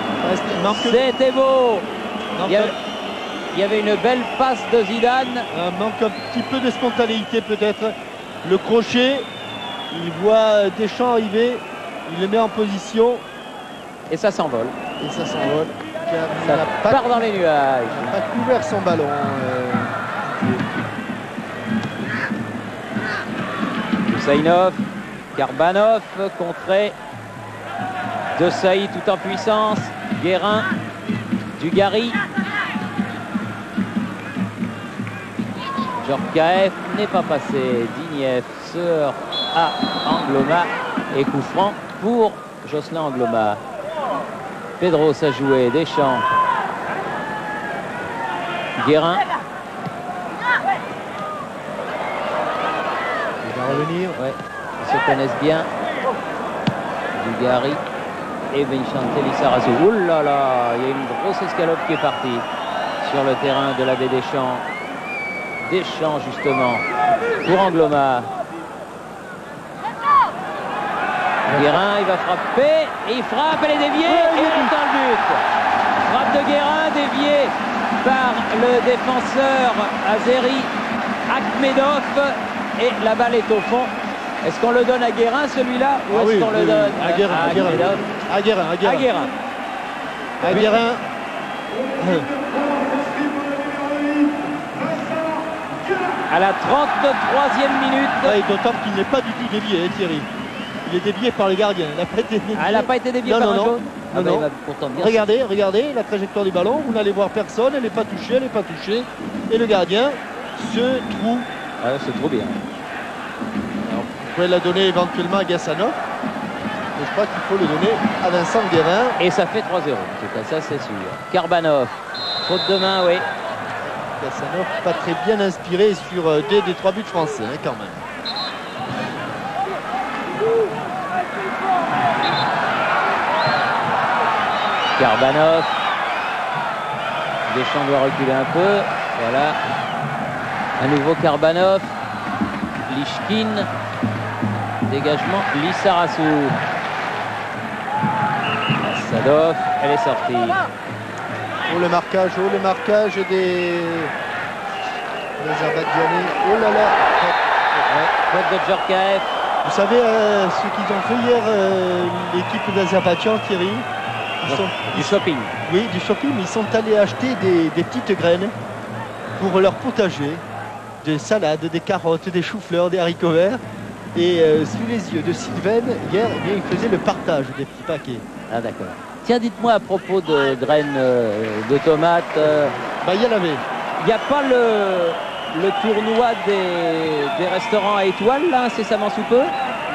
C'était beau. Il y avait une belle passe de Zidane. Manque un petit peu de spontanéité peut-être. Le crochet, il voit Deschamps arriver, il le met en position. Et ça s'envole. Ça part dans les nuages. Il n'a pas couvert son ballon. Husseinov, Karbanov contré. De Sailly tout en puissance. Guérin, Dugarry. Djorkaeff n'est pas passé. Dignieff se heurte à Angloma et coup franc pour Jocelyn Angloma. Pedro a joué, Deschamps. Guérin. Il va revenir. Ouais, ils se connaissent bien. Dugarry et Vincente Lissarassou. Ouh là là, il y a une grosse escalope qui est partie sur le terrain de l'abbé Deschamps. Deschamps justement pour Angloma. Guérin, il va frapper et il frappe, elle est déviée et il est dans le but. Frappe de Guérin déviée par le défenseur azéri Akhmedov et la balle est au fond. Est-ce qu'on le donne à Guérin celui-là ou est-ce qu'on le donne à Guérin, à Guérin. À la 33e minute. Ouais, d'autant qu'il n'est pas du tout dévié, Thierry. Il est dévié par le gardien. Il n'a pas été dévié. Elle n'a pas été déviée par un jaune. Non. Regardez la trajectoire du ballon. Vous n'allez voir personne. Elle n'est pas touchée, Et le gardien ce trou. Ah, c'est trop bien. Alors, vous pouvez la donner éventuellement à Gassanov. Mais je crois qu'il faut le donner à Vincent Guérin. Et ça fait 3-0. En tout cas, ça c'est sûr. Karbanov. Faute de main, oui. Gassanov pas très bien inspiré sur des 3 buts français, hein, quand même. Karbanov. Deschamps doit reculer un peu. Voilà. À nouveau Karbanov. Lishkin. Dégagement Lissarassou. Sadov. Elle est sortie. Oh le marquage des Azerbaïdjanais. Oh là là. Faute de Djorkaeff. Vous savez ce qu'ils ont fait hier, l'équipe d'Azerbaïdjan, Thierry? Du shopping. Oui, du shopping. Ils sont allés acheter des petites graines pour leur potager, des salades, des carottes, des choux-fleurs, des haricots verts. Et sous les yeux de Sylvain, hier, eh bien, il faisait le partage des petits paquets. Ah d'accord. Tiens, dites-moi à propos de graines de tomates. Bah, il y en avait. Il n'y a pas le tournoi des restaurants à étoiles, là, incessamment sous peu?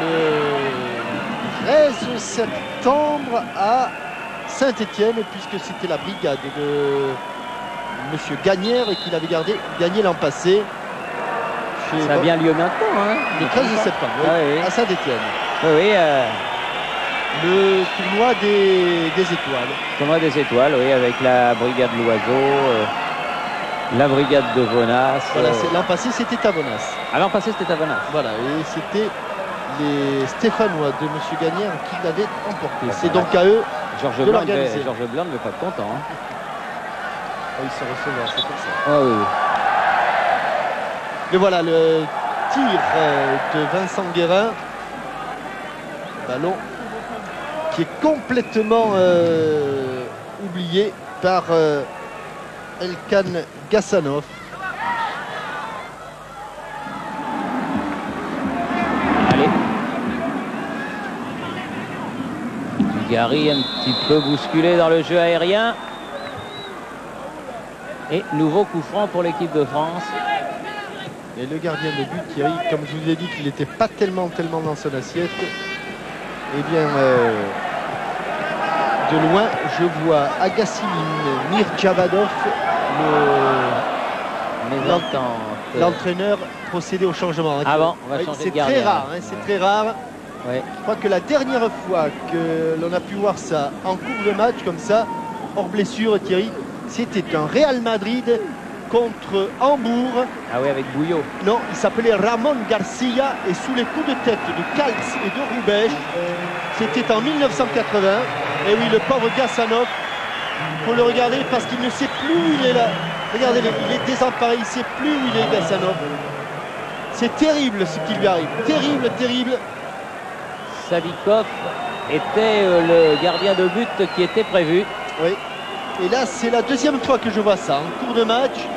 Le 13 septembre à Saint-Étienne, puisque c'était la brigade de Monsieur Gagnère et qu'il avait gagné l'an passé. Ça a bien lieu maintenant, hein? Le 13 septembre, oui, oui. à Saint-Étienne. Oui, le tournoi des étoiles. Tournoi des étoiles, oui, avec la brigade Loiseau, la brigade de Vonas. Voilà, l'an passé, c'était à Vonas. Ah, l'an passé, c'était à Vonas. Voilà, et c'était les Stéphanois de Monsieur Gagnère qui l'avaient emporté. C'est donc à eux Georges de Blanc l'organiser. ne veut pas être content. Hein. Oh, ils sont receveurs, c'est pour ça. Ah, oui. Et voilà le tir de Vincent Guérin. Ballon qui est complètement oublié par Elkan Gassanov. Allez. Dugarry un petit peu bousculé dans le jeu aérien. Et nouveau coup franc pour l'équipe de France. Et le gardien de but, Thierry, comme je vous ai dit qu'il n'était pas tellement dans son assiette, eh bien, de loin, je vois Agassimine Mirjavadov, l'entraîneur, procéder au changement. Avant, on va changer de gardien. C'est très rare, hein, c'est très rare. Ouais. Je crois que la dernière fois que l'on a pu voir ça en cours de match, comme ça, hors blessure, Thierry, c'était un Real Madrid contre Hambourg. Ah oui, avec Bouillot. Non, il s'appelait Ramon Garcia et sous les coups de tête de Calx et de Roubaix, c'était en 1980. Et oui, le pauvre Gassanov, il faut le regarder parce qu'il ne sait plus où il est là. Regardez-le, il est désemparé, il ne sait plus où il est, Gassanov. C'est terrible ce qui lui arrive, terrible, terrible. Savikov était le gardien de but qui était prévu. Oui. Et là, c'est la deuxième fois que je vois ça en cours de match.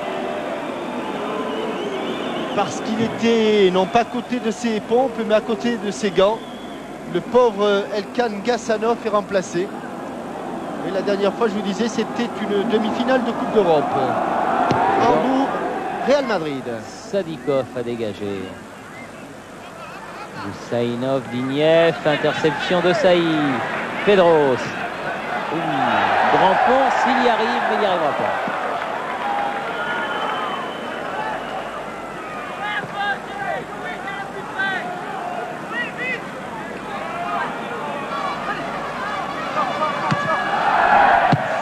Parce qu'il était non pas à côté de ses pompes, mais à côté de ses gants. Le pauvre Elkan Gassanov est remplacé. Et la dernière fois, je vous disais, c'était une demi-finale de Coupe d'Europe. Hambourg, Real Madrid. Sadikov a dégagé. Saïnov, Dignev, interception de Saï. Pedros. Grand pont, s'il y arrive, mais il n'y arrivera pas.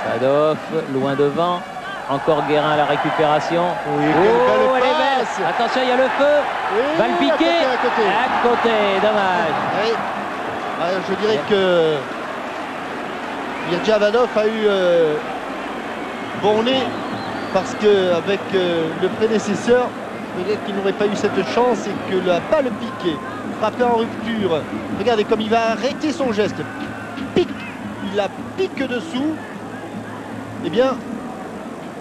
Sadov, loin devant. Encore Guérin à la récupération. Oui, oh, elle est belle. Attention, il y a le feu. Oui, va le piquer. À côté, dommage. Oui. Alors, je dirais que Mirjavadov a eu bon nez parce qu'avec le prédécesseur, peut-être qu'il n'aurait pas eu cette chance et que la balle piquée, frappée en rupture. Regardez comme il va arrêter son geste. Pique. Il la pique dessous. Eh bien,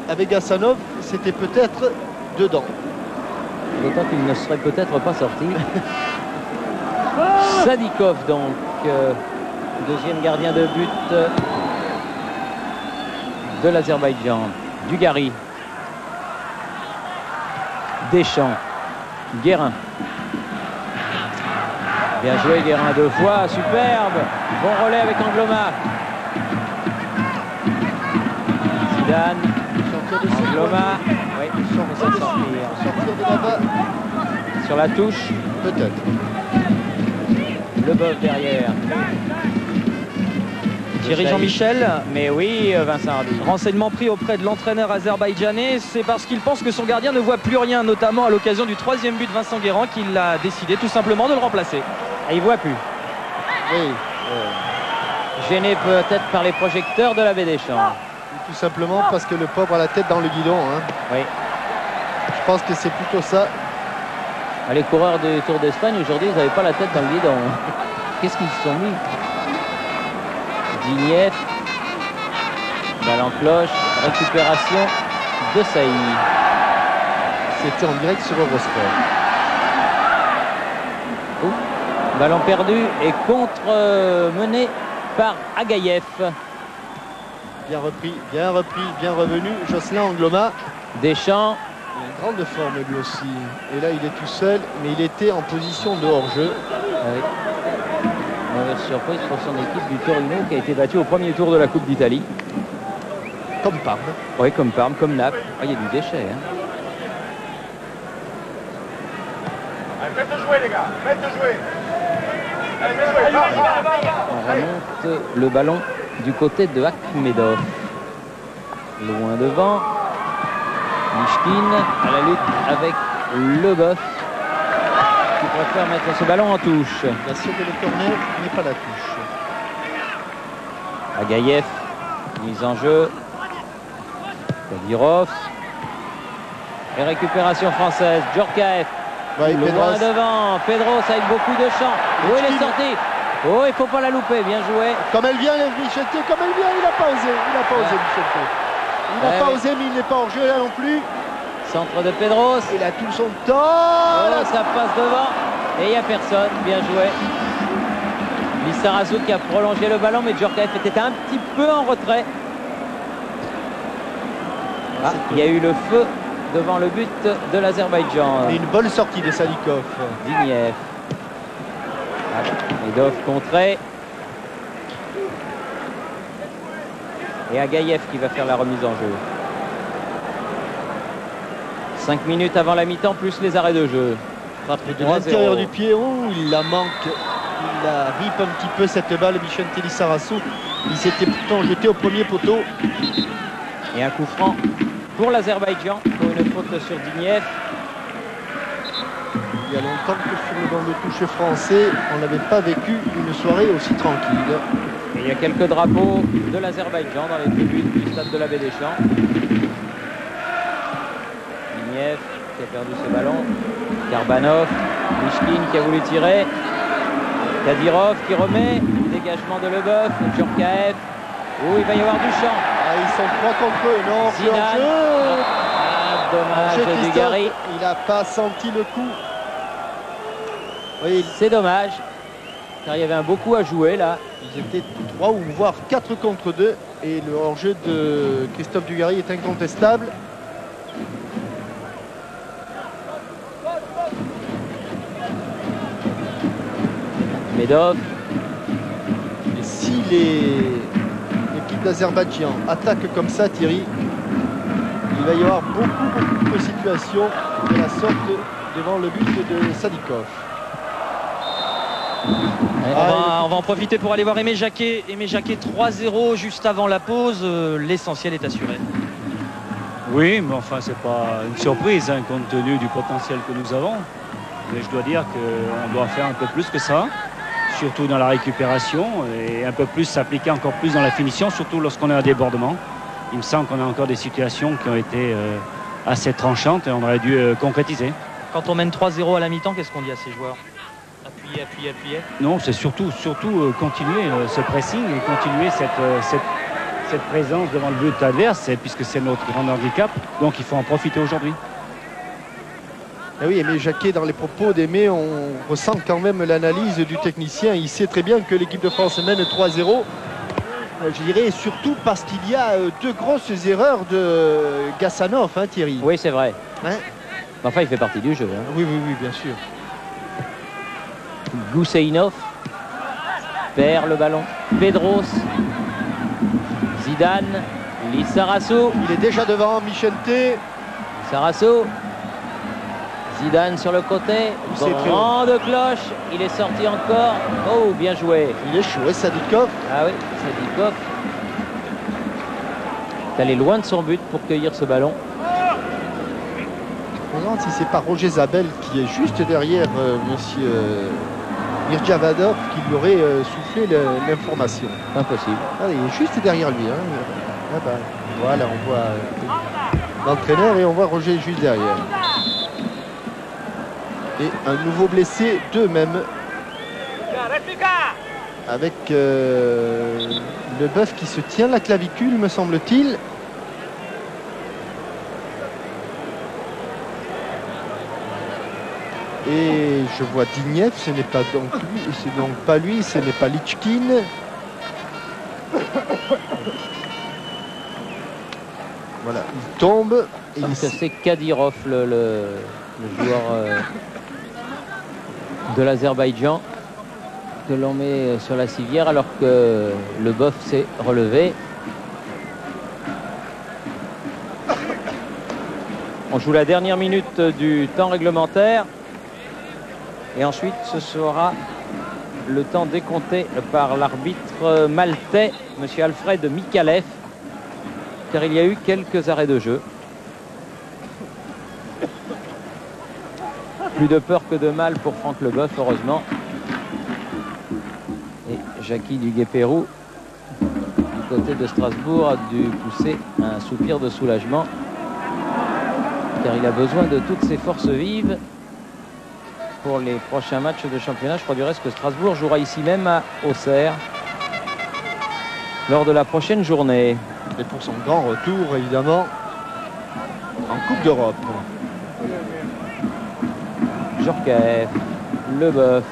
avec Gassanov, c'était peut-être dedans. D'autant qu'il ne serait peut-être pas sorti. Sadikov donc, deuxième gardien de but de l'Azerbaïdjan. Dugarry. Deschamps. Guérin. Bien joué Guérin 2 fois, superbe. Bon relais avec Angloma. Zidane. Angloma. Oui, sortir de là-bas. Sur la touche. Peut-être. Leboeuf derrière. Thierry Jean-Michel. Mais oui, Vincent Hardy. Renseignement pris auprès de l'entraîneur azerbaïdjanais, c'est parce qu'il pense que son gardien ne voit plus rien, notamment à l'occasion du 3e but de Vincent Guérin, qu'il a décidé tout simplement de le remplacer. Et il voit plus. Oui. Gêné peut-être par les projecteurs de la baie des Champs. Tout simplement parce que le pauvre a la tête dans le guidon. Hein. Oui. Je pense que c'est plutôt ça. Les coureurs du Tour d'Espagne aujourd'hui, ils n'avaient pas la tête dans le guidon. Qu'est-ce qu'ils se sont mis? Dignet. Balle en cloche. Récupération de Saï. C'était en direct sur Eurosport. Ballon perdu et contre-mené par Agaïev. Bien repris, bien revenu. Jocelyn Angloma. Deschamps. Il a une grande forme lui aussi. Et là, il est tout seul, mais il était en position de hors-jeu. Oui. Mauvaise surprise pour son équipe du Torino qui a été battue au premier tour de la Coupe d'Italie. Comme Parme. Oui, comme Parme, comme Naples. Ah, il y a du déchet. Hein. Allez, faites jouer les gars, faites jouer. On remonte le ballon du côté de Akhmedov. Loin devant. Mishkin à la lutte avec Leboeuf qui préfère mettre ce ballon en touche. La seule de le corner n'est pas la touche. Agaïev, mise en jeu. Kadirov. Et récupération française. Djorkaeff. Ouais, Loin devant. Pedros avec beaucoup de champ. Oh, il est sorti. Oh, il ne faut pas la louper. Bien joué. Comme elle vient, Michetti, comme elle vient, il n'a pas osé. Il n'a pas osé, Michetti. Il n'a pas osé, mais il n'est pas hors jeu là non plus. Centre de Pedros. Il a tout son temps. Oh, ça passe devant. Et il n'y a personne. Bien joué. Lissarazu qui a prolongé le ballon, mais Djorkaeff était un petit peu en retrait. Ah, il y a eu le feu devant le but de l'Azerbaïdjan. Et une bonne sortie de Salikov. Digniev. Medov contré. Et Agaïev qui va faire la remise en jeu. 5 minutes avant la mi-temps, plus les arrêts de jeu. De l'intérieur du pied, oh, il la manque. Il la ripe un petit peu cette balle, Michel Lissarazu. Il s'était pourtant jeté au premier poteau. Et un coup franc pour l'Azerbaïdjan pour une faute sur Digniev. Il y a longtemps que sur le banc de touche français, on n'avait pas vécu une soirée aussi tranquille. Et il y a quelques drapeaux de l'Azerbaïdjan dans les tribunes du stade de la Baie des Champs. Digniev qui a perdu ce ballon. Karbanov, Mishkin qui a voulu tirer. Kadirov qui remet. Dégagement de Leboeuf. Djorkaeff. Oh, il va y avoir du champ. Ah, ils sont 3 contre eux. Non, c'est en jeu. Ah, dommage du Gary. Il n'a pas senti le coup. Oui, c'est dommage. Car il y avait un beau coup à jouer là. Ils étaient 3 ou voire 4 contre 2. Et le hors-jeu de Christophe Dugarry est incontestable. Medov. Et si l'équipe d'Azerbaïdjan attaque comme ça, Thierry, il va y avoir beaucoup de situations de la sorte devant le but de Salikov. On va en profiter pour aller voir Aimé Jacquet. Aimé Jacquet 3-0 juste avant la pause. L'essentiel est assuré. Oui, mais enfin, c'est pas une surprise hein, compte tenu du potentiel que nous avons. Mais je dois dire qu'on doit faire un peu plus que ça, surtout dans la récupération et un peu plus s'appliquer encore plus dans la finition, surtout lorsqu'on est à débordement. Il me semble qu'on a encore des situations qui ont été assez tranchantes et on aurait dû concrétiser. Quand on mène 3-0 à la mi-temps, qu'est-ce qu'on dit à ces joueurs? Appuyer. Non, c'est surtout continuer ce pressing et continuer cette présence devant le but adverse, puisque c'est notre grand handicap. Donc il faut en profiter aujourd'hui. Ah oui, mais Jacquet, dans les propos d'Aimé, on ressent quand même l'analyse du technicien. Il sait très bien que l'équipe de France mène 3-0. Je dirais surtout parce qu'il y a 2 grosses erreurs de Gassanov, hein, Thierry. Oui, c'est vrai. Hein? Enfin, il fait partie du jeu. Hein. Oui, oui, oui, bien sûr. Gousseinov perd le ballon. Pedros, Zidane, Lissarasso. Il est déjà devant Michente. Lissarasso. Zidane sur le côté. C'est Grande cloche. Il est sorti encore. Oh, bien joué. Il est chaud, Sadikov. Ah oui, Sadikov est allé loin de son but pour cueillir ce ballon. Je me demande si c'est pas Roger Zabel qui est juste derrière monsieur Mirjavadov qui lui aurait soufflé l'information. Impossible. Ah, il est juste derrière lui. Hein. Ah bah, voilà, on voit l'entraîneur et on voit Roger juste derrière. Et un nouveau blessé, deux même. Avec le bœuf qui se tient la clavicule, me semble-t-il. Et je vois Dignev, ce n'est pas donc lui, c'est donc pas lui, ce n'est pas Lichkin. Voilà, il tombe. Et c'est Kadyrov, le joueur de l'Azerbaïdjan, que l'on met sur la civière alors que le boeuf s'est relevé. On joue la dernière minute du temps réglementaire. Et ensuite, ce sera le temps décompté par l'arbitre maltais, M. Alfred Mikalev, car il y a eu quelques arrêts de jeu. Plus de peur que de mal pour Franck Leboeuf, heureusement. Et Jackie Duguay-Pérou, du côté de Strasbourg, a dû pousser un soupir de soulagement, car il a besoin de toutes ses forces vives pour les prochains matchs de championnat. Je crois du reste que Strasbourg jouera ici même à Auxerre lors de la prochaine journée. Et pour son grand retour, évidemment, en Coupe d'Europe. Djorkaeff, Leboeuf,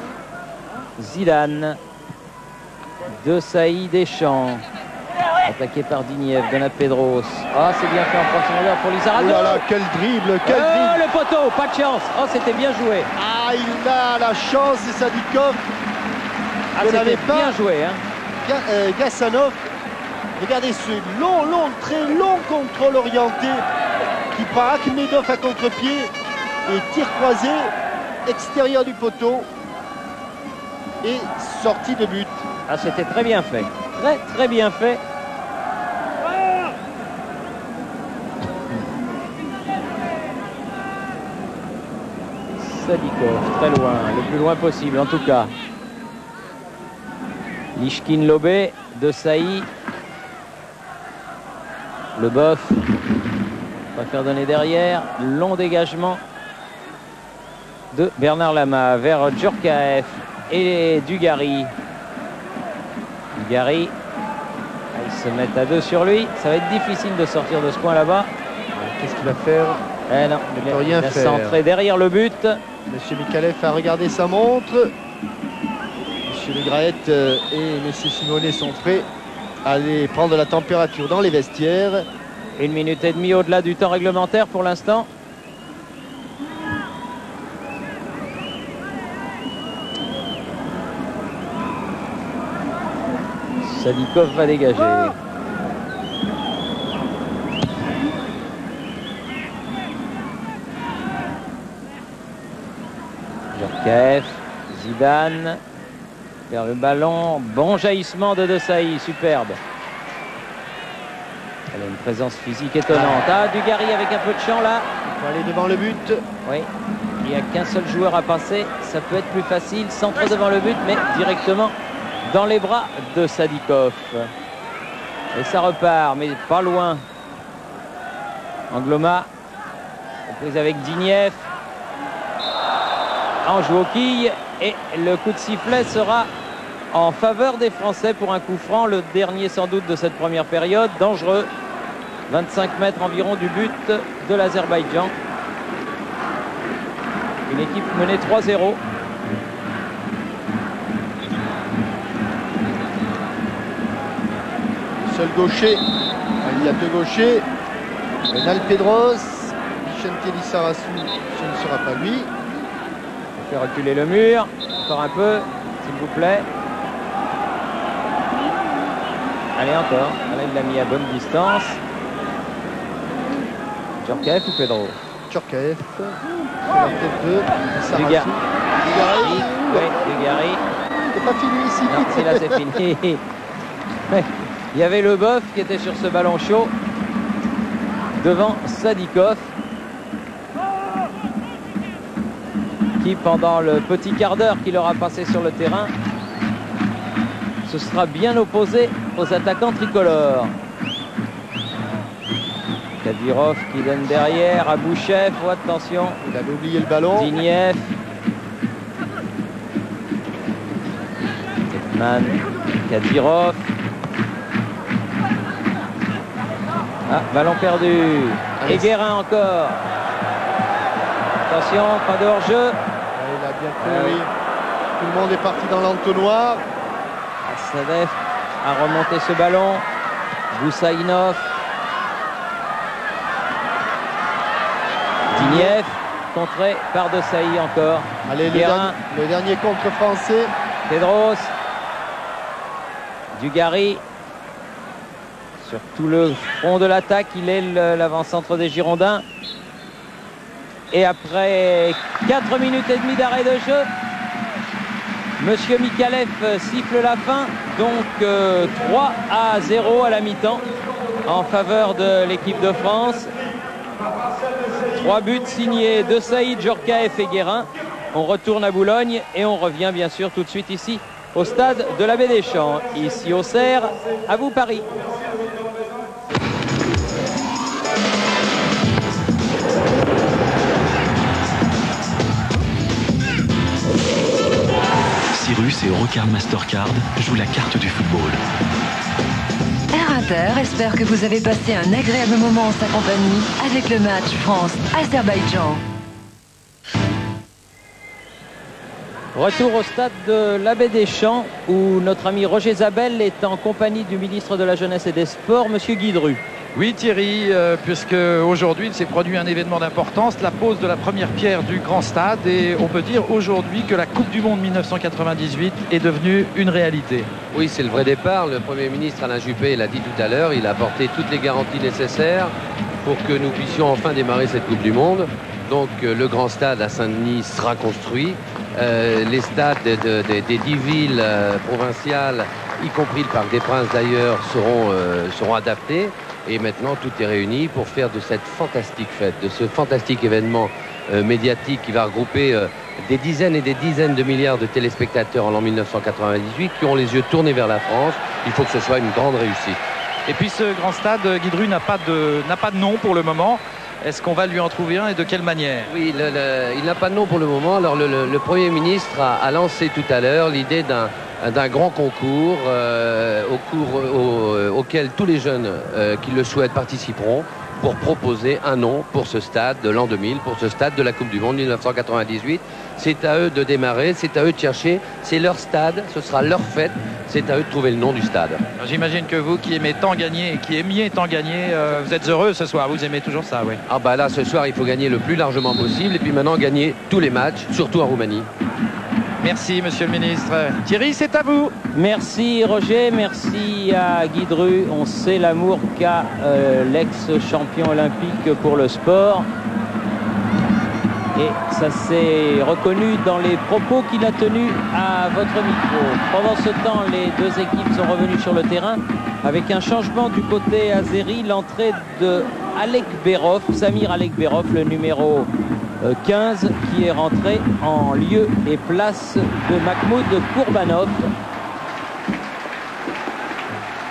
Zidane, Desailly, Deschamps, attaqué par Dignev, donne à Pedros. Ah, c'est bien fait en profondeur pour Lissarasso. Oh là là, quel dribble, quel dribble. Le poteau, pas de chance. Oh, c'était bien joué. Ah, il a la chance, c'est Sadikov. Ah, c'était bien joué. Hein. Gassanov, regardez ce long, très long contrôle orienté qui prend Akhmedov à contre-pied et tir croisé, extérieur du poteau et sortie de but. Ah, c'était très bien fait. Très bien fait. Sadikov, très loin, le plus loin possible en tout cas. Lichkin, Lobé, Desailly. Leboeuf va faire donner derrière. Long dégagement de Bernard Lama vers Djorkaeff et Dugarry. Dugarry, ils se mettent à deux sur lui. Ça va être difficile de sortir de ce coin là-bas. Qu'est-ce qu'il va faire? Eh non, il ne peut rien faire. Centré derrière le but. Monsieur Mikalev a regardé sa montre. Monsieur Le Graët et Monsieur Simonet sont prêts à aller prendre la température dans les vestiaires. 1 minute et demie au-delà du temps réglementaire pour l'instant. Sadikov va dégager. Djorkaeff, Zidane vers le ballon. Bon jaillissement de Desailly, superbe. Elle a une présence physique étonnante. Ah, Dugarry avec un peu de champ là. Il faut aller devant le but. Oui, il n'y a qu'un seul joueur à passer. Ça peut être plus facile. Centre devant le but, mais directement dans les bras de Sadikov. Et ça repart, mais pas loin. Angloma, prise avec Dignev. On joue aux quilles et le coup de sifflet sera en faveur des Français pour un coup franc, le dernier sans doute de cette première période, dangereux. 25 mètres environ du but de l'Azerbaïdjan. Une équipe menée 3-0. Seul gaucher, il y a deux gauchers. Renal Pedros, Chenteli Sarassou, ce ne sera pas lui. On fait reculer le mur. Encore un peu, s'il vous plaît. Allez, encore. Là, il l'a mis à bonne distance. Djorkaeff ou Pedro? Djorkaeff. C'est la tête de Sarassou. Dugarry. Oui, Dugarry. C'est pas fini ici. Non, c'est là, c'est fini. Il y avait le Boeuf qui était sur ce ballon chaud devant Sadikov, qui pendant le petit quart d'heure qu'il aura passé sur le terrain se sera bien opposé aux attaquants tricolores. Kadyrov qui donne derrière à Bouchev. Oh, attention, il avait oublié le ballon. Diniev, Hetman, Kadyrov. Ah, ballon perdu. Allez. Et Guérin encore. Attention, pas de hors-jeu. Il a bien fait, oui. Tout le monde est parti dans l'entonnoir. Sadef a remonté ce ballon. Boussaïnov. Diniev, contré par De Sailly encore. Allez, Guérin. le dernier contre français. Tedros. Dugarry. Sur tout le front de l'attaque, il est l'avant-centre des Girondins. Et après 4 minutes et demie d'arrêt de jeu, Monsieur Mikalev siffle la fin. Donc 3-0 à la mi-temps en faveur de l'équipe de France. 3 buts signés de Saïd, Djorkaeff et Guérin. On retourne à Boulogne et on revient bien sûr tout de suite ici au stade de la Baie des Champs. Ici au Cerf, à vous Paris. Cyrus et Eurocard Mastercard jouent la carte du football. Air Inter espère que vous avez passé un agréable moment en sa compagnie avec le match France-Azerbaïdjan. Retour au stade de la Baie des Champs où notre ami Roger Zabel est en compagnie du ministre de la Jeunesse et des Sports, Monsieur Guidru. Oui Thierry, puisque aujourd'hui il s'est produit un événement d'importance, la pose de la première pierre du grand stade, et on peut dire aujourd'hui que la Coupe du Monde 1998 est devenue une réalité. Oui, c'est le vrai départ. Le Premier ministre Alain Juppé l'a dit tout à l'heure, il a apporté toutes les garanties nécessaires pour que nous puissions enfin démarrer cette Coupe du Monde. Donc le grand stade à Saint-Denis sera construit. Les stades des 10 villes provinciales, y compris le Parc des Princes d'ailleurs, seront adaptés. Et maintenant, tout est réuni pour faire de cette fantastique fête, de ce fantastique événement médiatique qui va regrouper des dizaines et des dizaines de milliards de téléspectateurs en l'an 1998 qui ont les yeux tournés vers la France. Il faut que ce soit une grande réussite. Et puis ce grand stade, Guidru, n'a pas de nom pour le moment. Est-ce qu'on va lui en trouver un et de quelle manière? Oui, il n'a pas de nom pour le moment. Alors le Premier ministre a lancé tout à l'heure l'idée d'un grand concours auquel tous les jeunes qui le souhaitent participeront pour proposer un nom pour ce stade de l'an 2000, pour ce stade de la Coupe du Monde 1998. C'est à eux de démarrer, c'est à eux de chercher, c'est leur stade, ce sera leur fête, c'est à eux de trouver le nom du stade. J'imagine que vous qui aimez tant gagner et qui aimiez tant gagner, vous êtes heureux ce soir, vous aimez toujours ça, oui. Ah bah là, ce soir, il faut gagner le plus largement possible et puis maintenant gagner tous les matchs, surtout en Roumanie. Merci Monsieur le Ministre. Thierry, c'est à vous. Merci Roger, merci à Guidru. On sait l'amour qu'a l'ex-champion olympique pour le sport. Et ça s'est reconnu dans les propos qu'il a tenus à votre micro. Pendant ce temps, les deux équipes sont revenues sur le terrain avec un changement du côté azéri. L'entrée de Alekberov, Samir Alekberov, le numéro 15, qui est rentré en lieu et place de Mahmoud Kourbanov.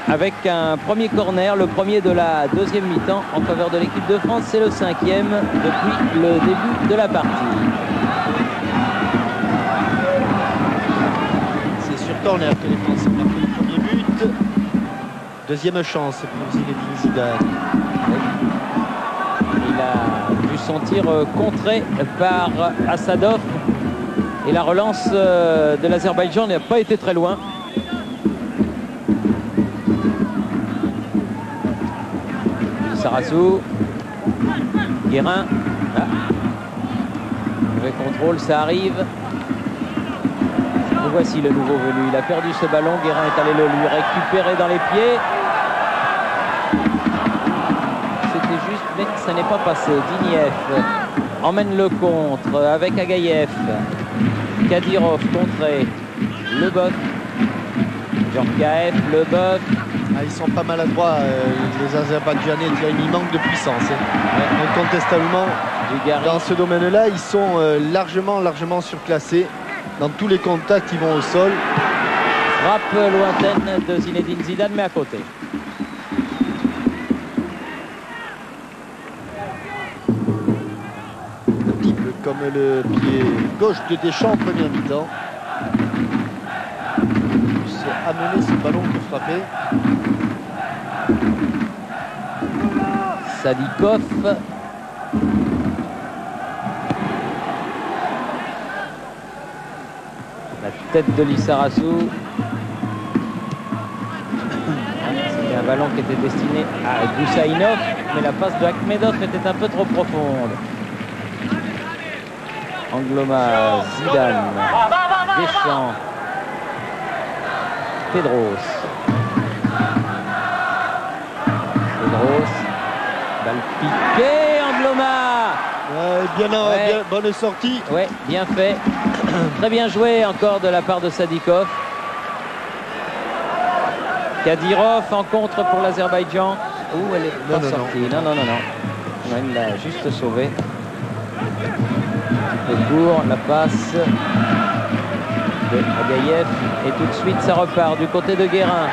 Avec un premier corner, le premier de la deuxième mi-temps en faveur de l'équipe de France. C'est le 5e depuis le début de la partie. C'est sur corner que les Français ont marqué le premier but. Deuxième chance pour Zinedine Zidane. Il a vu son tir contré par Assadov. Et la relance de l'Azerbaïdjan n'a pas été très loin. Sarassou, Guérin, Mauvais contrôle, ça arrive. Et voici le nouveau venu. Il a perdu ce ballon. Guérin est allé le lui récupérer dans les pieds. C'était juste, mais ça n'est pas passé. Digniev emmène le contre avec Agaïev. Kadyrov contré. Leboeuf. Djorkaeff, Leboeuf. Ils sont pas maladroits, les Azerbaïdjanais. Il manque de puissance. Incontestablement, dans ce domaine-là, ils sont largement surclassés. Dans tous les contacts, ils vont au sol. Frappe lointaine de Zinedine Zidane, mais à côté. Un petit peu comme le pied gauche de Deschamps en première mi-temps. C'est amener ce ballon que frapper. Sadikov. La tête de Lissarazu. C'était un ballon qui était destiné à Goussainov, mais la passe de Akhmedov était un peu trop profonde. Angloma, Zidane, Deschamps, Pedros. Balle piquée, Angloma. Bien, bonne sortie. Ouais, bien fait. Très bien joué encore de la part de Sadikov. Kadyrov en contre pour l'Azerbaïdjan. Ouh, elle est pas sortie. Non. Il l'a juste sauvé. Le court, la passe de Agaïev. Et tout de suite, ça repart du côté de Guérin.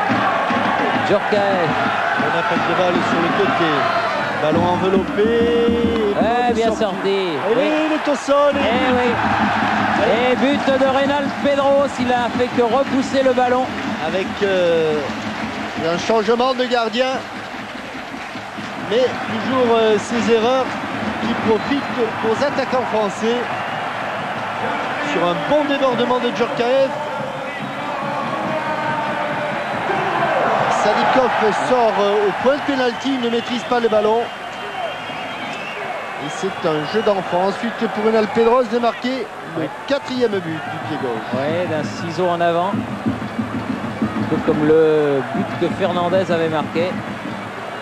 Djorkaeff. On appelle de balle sur le côté. Ballon enveloppé. Ouais, bien sorti. Et oui, il est au sol. Et but de Reynald Pedros. Il a fait que repousser le ballon. Avec un changement de gardien. Mais toujours ces erreurs qui profitent aux attaquants français. Sur un bon débordement de Djorkaeff. Sadikov sort au point de pénalty, il ne maîtrise pas le ballon. Et c'est un jeu d'enfant. Ensuite, pour Reynald Pedros de marquer le 4e but du pied gauche. Ouais, d'un ciseau en avant. Un peu comme le but que Fernandez avait marqué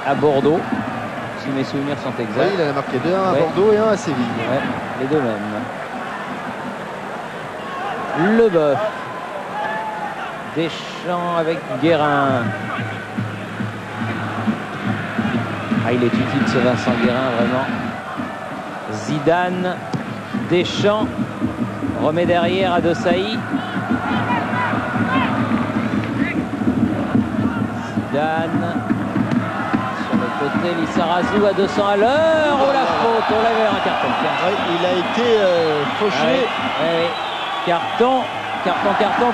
à Bordeaux, si mes souvenirs sont exacts. Oui, il en a marqué 2, un à Bordeaux et un à Séville. Ouais, les deux mêmes. Leboeuf. Deschamps avec Guérin. Il est utile ce Vincent Guérin, vraiment. Zidane, Deschamps remet derrière à Desailly. Zidane sur le côté, Lissarazu à 200 à l'heure. Oh la faute, on l'avait un carton. Il a été fauché. Carton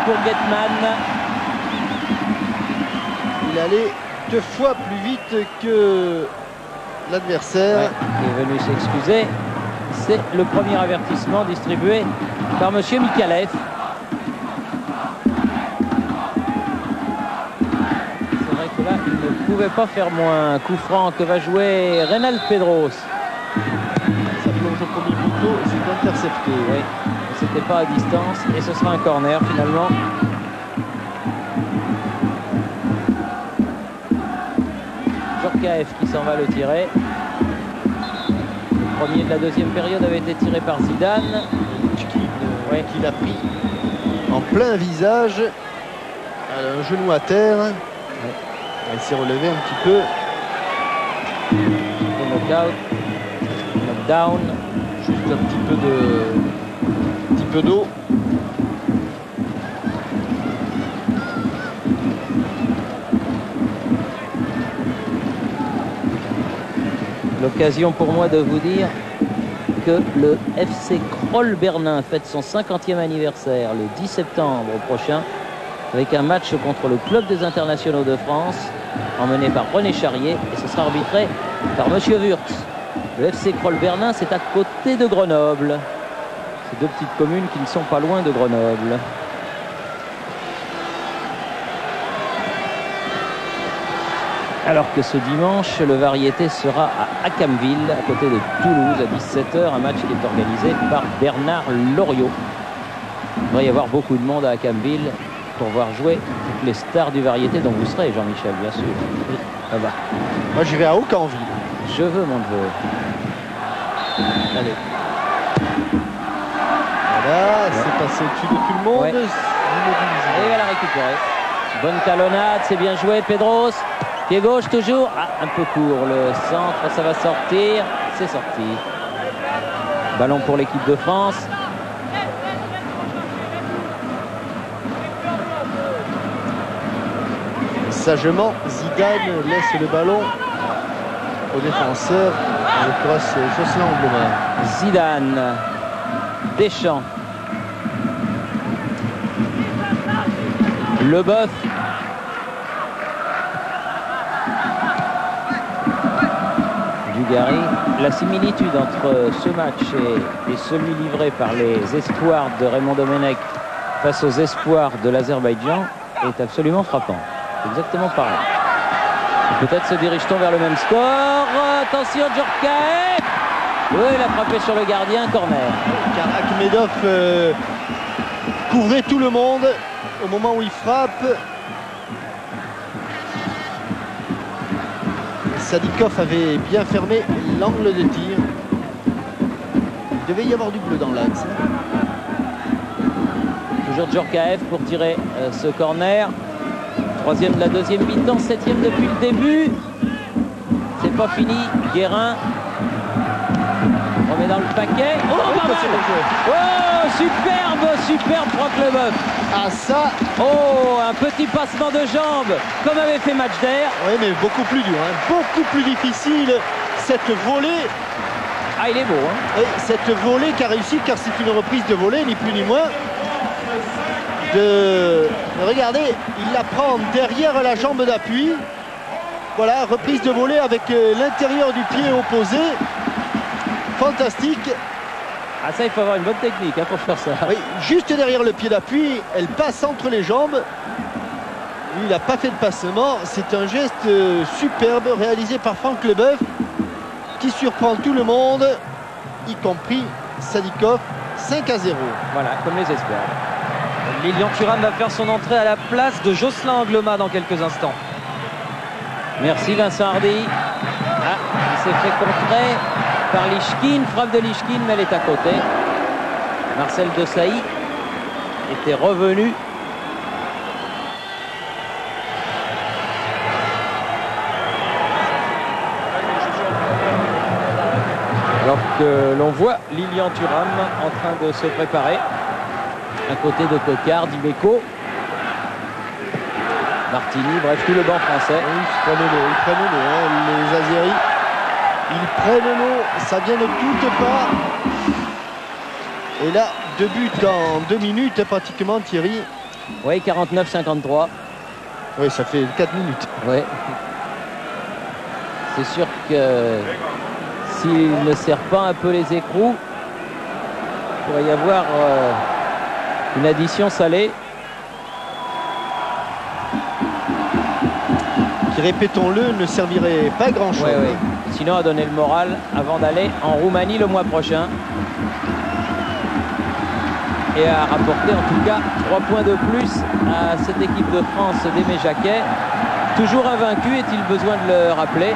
pour Guetman. Il allait 2 fois plus vite que l'adversaire. Il est venu s'excuser. C'est le premier avertissement distribué par monsieur Mikalev. C'est vrai que là, il ne pouvait pas faire moins. Coup franc que va jouer Reynald Pedros. Ça plonge au premier poteau, c'est intercepté. Oui, c'était pas à distance et ce sera un corner finalement. Djorkaeff qui s'en va le tirer. Le premier de la deuxième période avait été tiré par Zidane. Qui l'a pris en plein visage. Un genou à terre. Il s'est relevé un petit peu. Et knockout. Knockdown. Juste un petit peu d'eau. L'occasion pour moi de vous dire que le FC Kroll Bernin fête son 50e anniversaire le 10 septembre prochain avec un match contre le Club des Internationaux de France emmené par René Charrier et ce sera arbitré par Monsieur Wurtz. Le FC Kroll Bernin, c'est à côté de Grenoble. C'est deux petites communes qui ne sont pas loin de Grenoble. Alors que ce dimanche, le Variété sera à Acamville, à côté de Toulouse, à 17h, un match qui est organisé par Bernard Loriot. Il devrait y avoir beaucoup de monde à Acamville pour voir jouer toutes les stars du Variété, dont vous serez, Jean-Michel, bien sûr. Ah bah. Moi, j'irai à Aucanville. Je veux mon neveu. Allez. Voilà, c'est passé au-dessus de tout le monde. Ouais. Et il va la récupérer. Bonne talonnade, c'est bien joué, Pedros. Pied gauche toujours. Ah, un peu court le centre, ça va sortir. C'est sorti. Ballon pour l'équipe de France. Sagement, Zidane laisse le ballon au défenseur, en l'occurrence Jocelyn Angloma. Zidane, Deschamps, Leboeuf, Dugarry. La similitude entre ce match et celui livré par les espoirs de Raymond Domenech face aux espoirs de l'Azerbaïdjan est absolument frappant. Exactement pareil. Peut-être se dirige-t-on vers le même score. Attention, Djorkaeff. Oui, il a frappé sur le gardien, corner. Car Akhmedov couvrait tout le monde au moment où il frappe. Sadikov avait bien fermé l'angle de tir. Il devait y avoir du bleu dans l'axe. Toujours Djorkaeff pour tirer ce corner. Troisième de la deuxième mi-temps, septième depuis le début. C'est pas fini. Guérin remet dans le paquet. Oh, pas mal. Oh, superbe Franck Leboeuf. Ah ça. Oh, un petit passement de jambes, comme avait fait Matchder. Oui, mais beaucoup plus dur, hein. Beaucoup plus difficile. Cette volée. Ah, il est beau, hein. Oui, cette volée qui a réussi, car c'est une reprise de volée, ni plus ni moins. Regardez, il la prend derrière la jambe d'appui. Voilà, reprise de volée avec l'intérieur du pied opposé. Fantastique. Ah ça, il faut avoir une bonne technique hein, pour faire ça. Oui, juste derrière le pied d'appui, elle passe entre les jambes. Lui, il n'a pas fait de passement. C'est un geste superbe réalisé par Franck Leboeuf qui surprend tout le monde, y compris Sadikov. 5-0. Voilà, comme les espoirs. Lilian Thuram va faire son entrée à la place de Jocelyn Angloma dans quelques instants. Merci Vincent Hardy. Ah, il s'est fait contrer par Lichkin. Frappe de Lichkin, mais elle est à côté. Marcel Desailly était revenu. Alors que l'on voit Lilian Thuram en train de se préparer. À côté de Cocard, Dimeco, Martini, bref, tout le banc français. Oui, ils prennent l'eau, hein, les Azéris. Ils prennent l'eau, ça vient de toutes parts. Et là, 2 buts en 2 minutes, pratiquement, Thierry. Oui, 49-53. Oui, ça fait 4 minutes. Oui. C'est sûr que s'il ne serre pas un peu les écrous, il pourrait y avoir une addition salée. Qui, répétons-le, ne servirait pas grand-chose. Oui, oui. Sinon, à donner le moral avant d'aller en Roumanie le mois prochain. Et à rapporter en tout cas 3 points de plus à cette équipe de France d'Aimé Jacquet. Toujours invaincu, est-il besoin de le rappeler?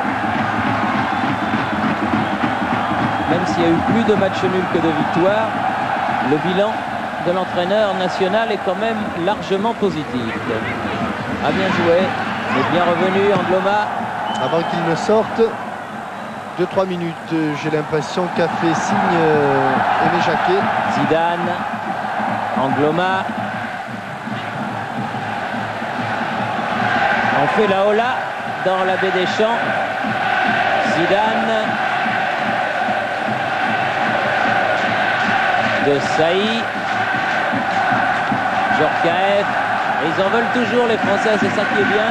Même s'il y a eu plus de matchs nuls que de victoires, le bilan de l'entraîneur national est quand même largement positif. A bien joué, mais bien revenu Angloma. Avant qu'il ne sorte, 2-3 minutes, j'ai l'impression qu'a fait signe Aimé Jacquet. Zidane, Angloma. On fait la hola dans la baie des Champs. Zidane. Desailly. Djorkaeff. Ils en veulent toujours les Français, c'est ça qui est bien.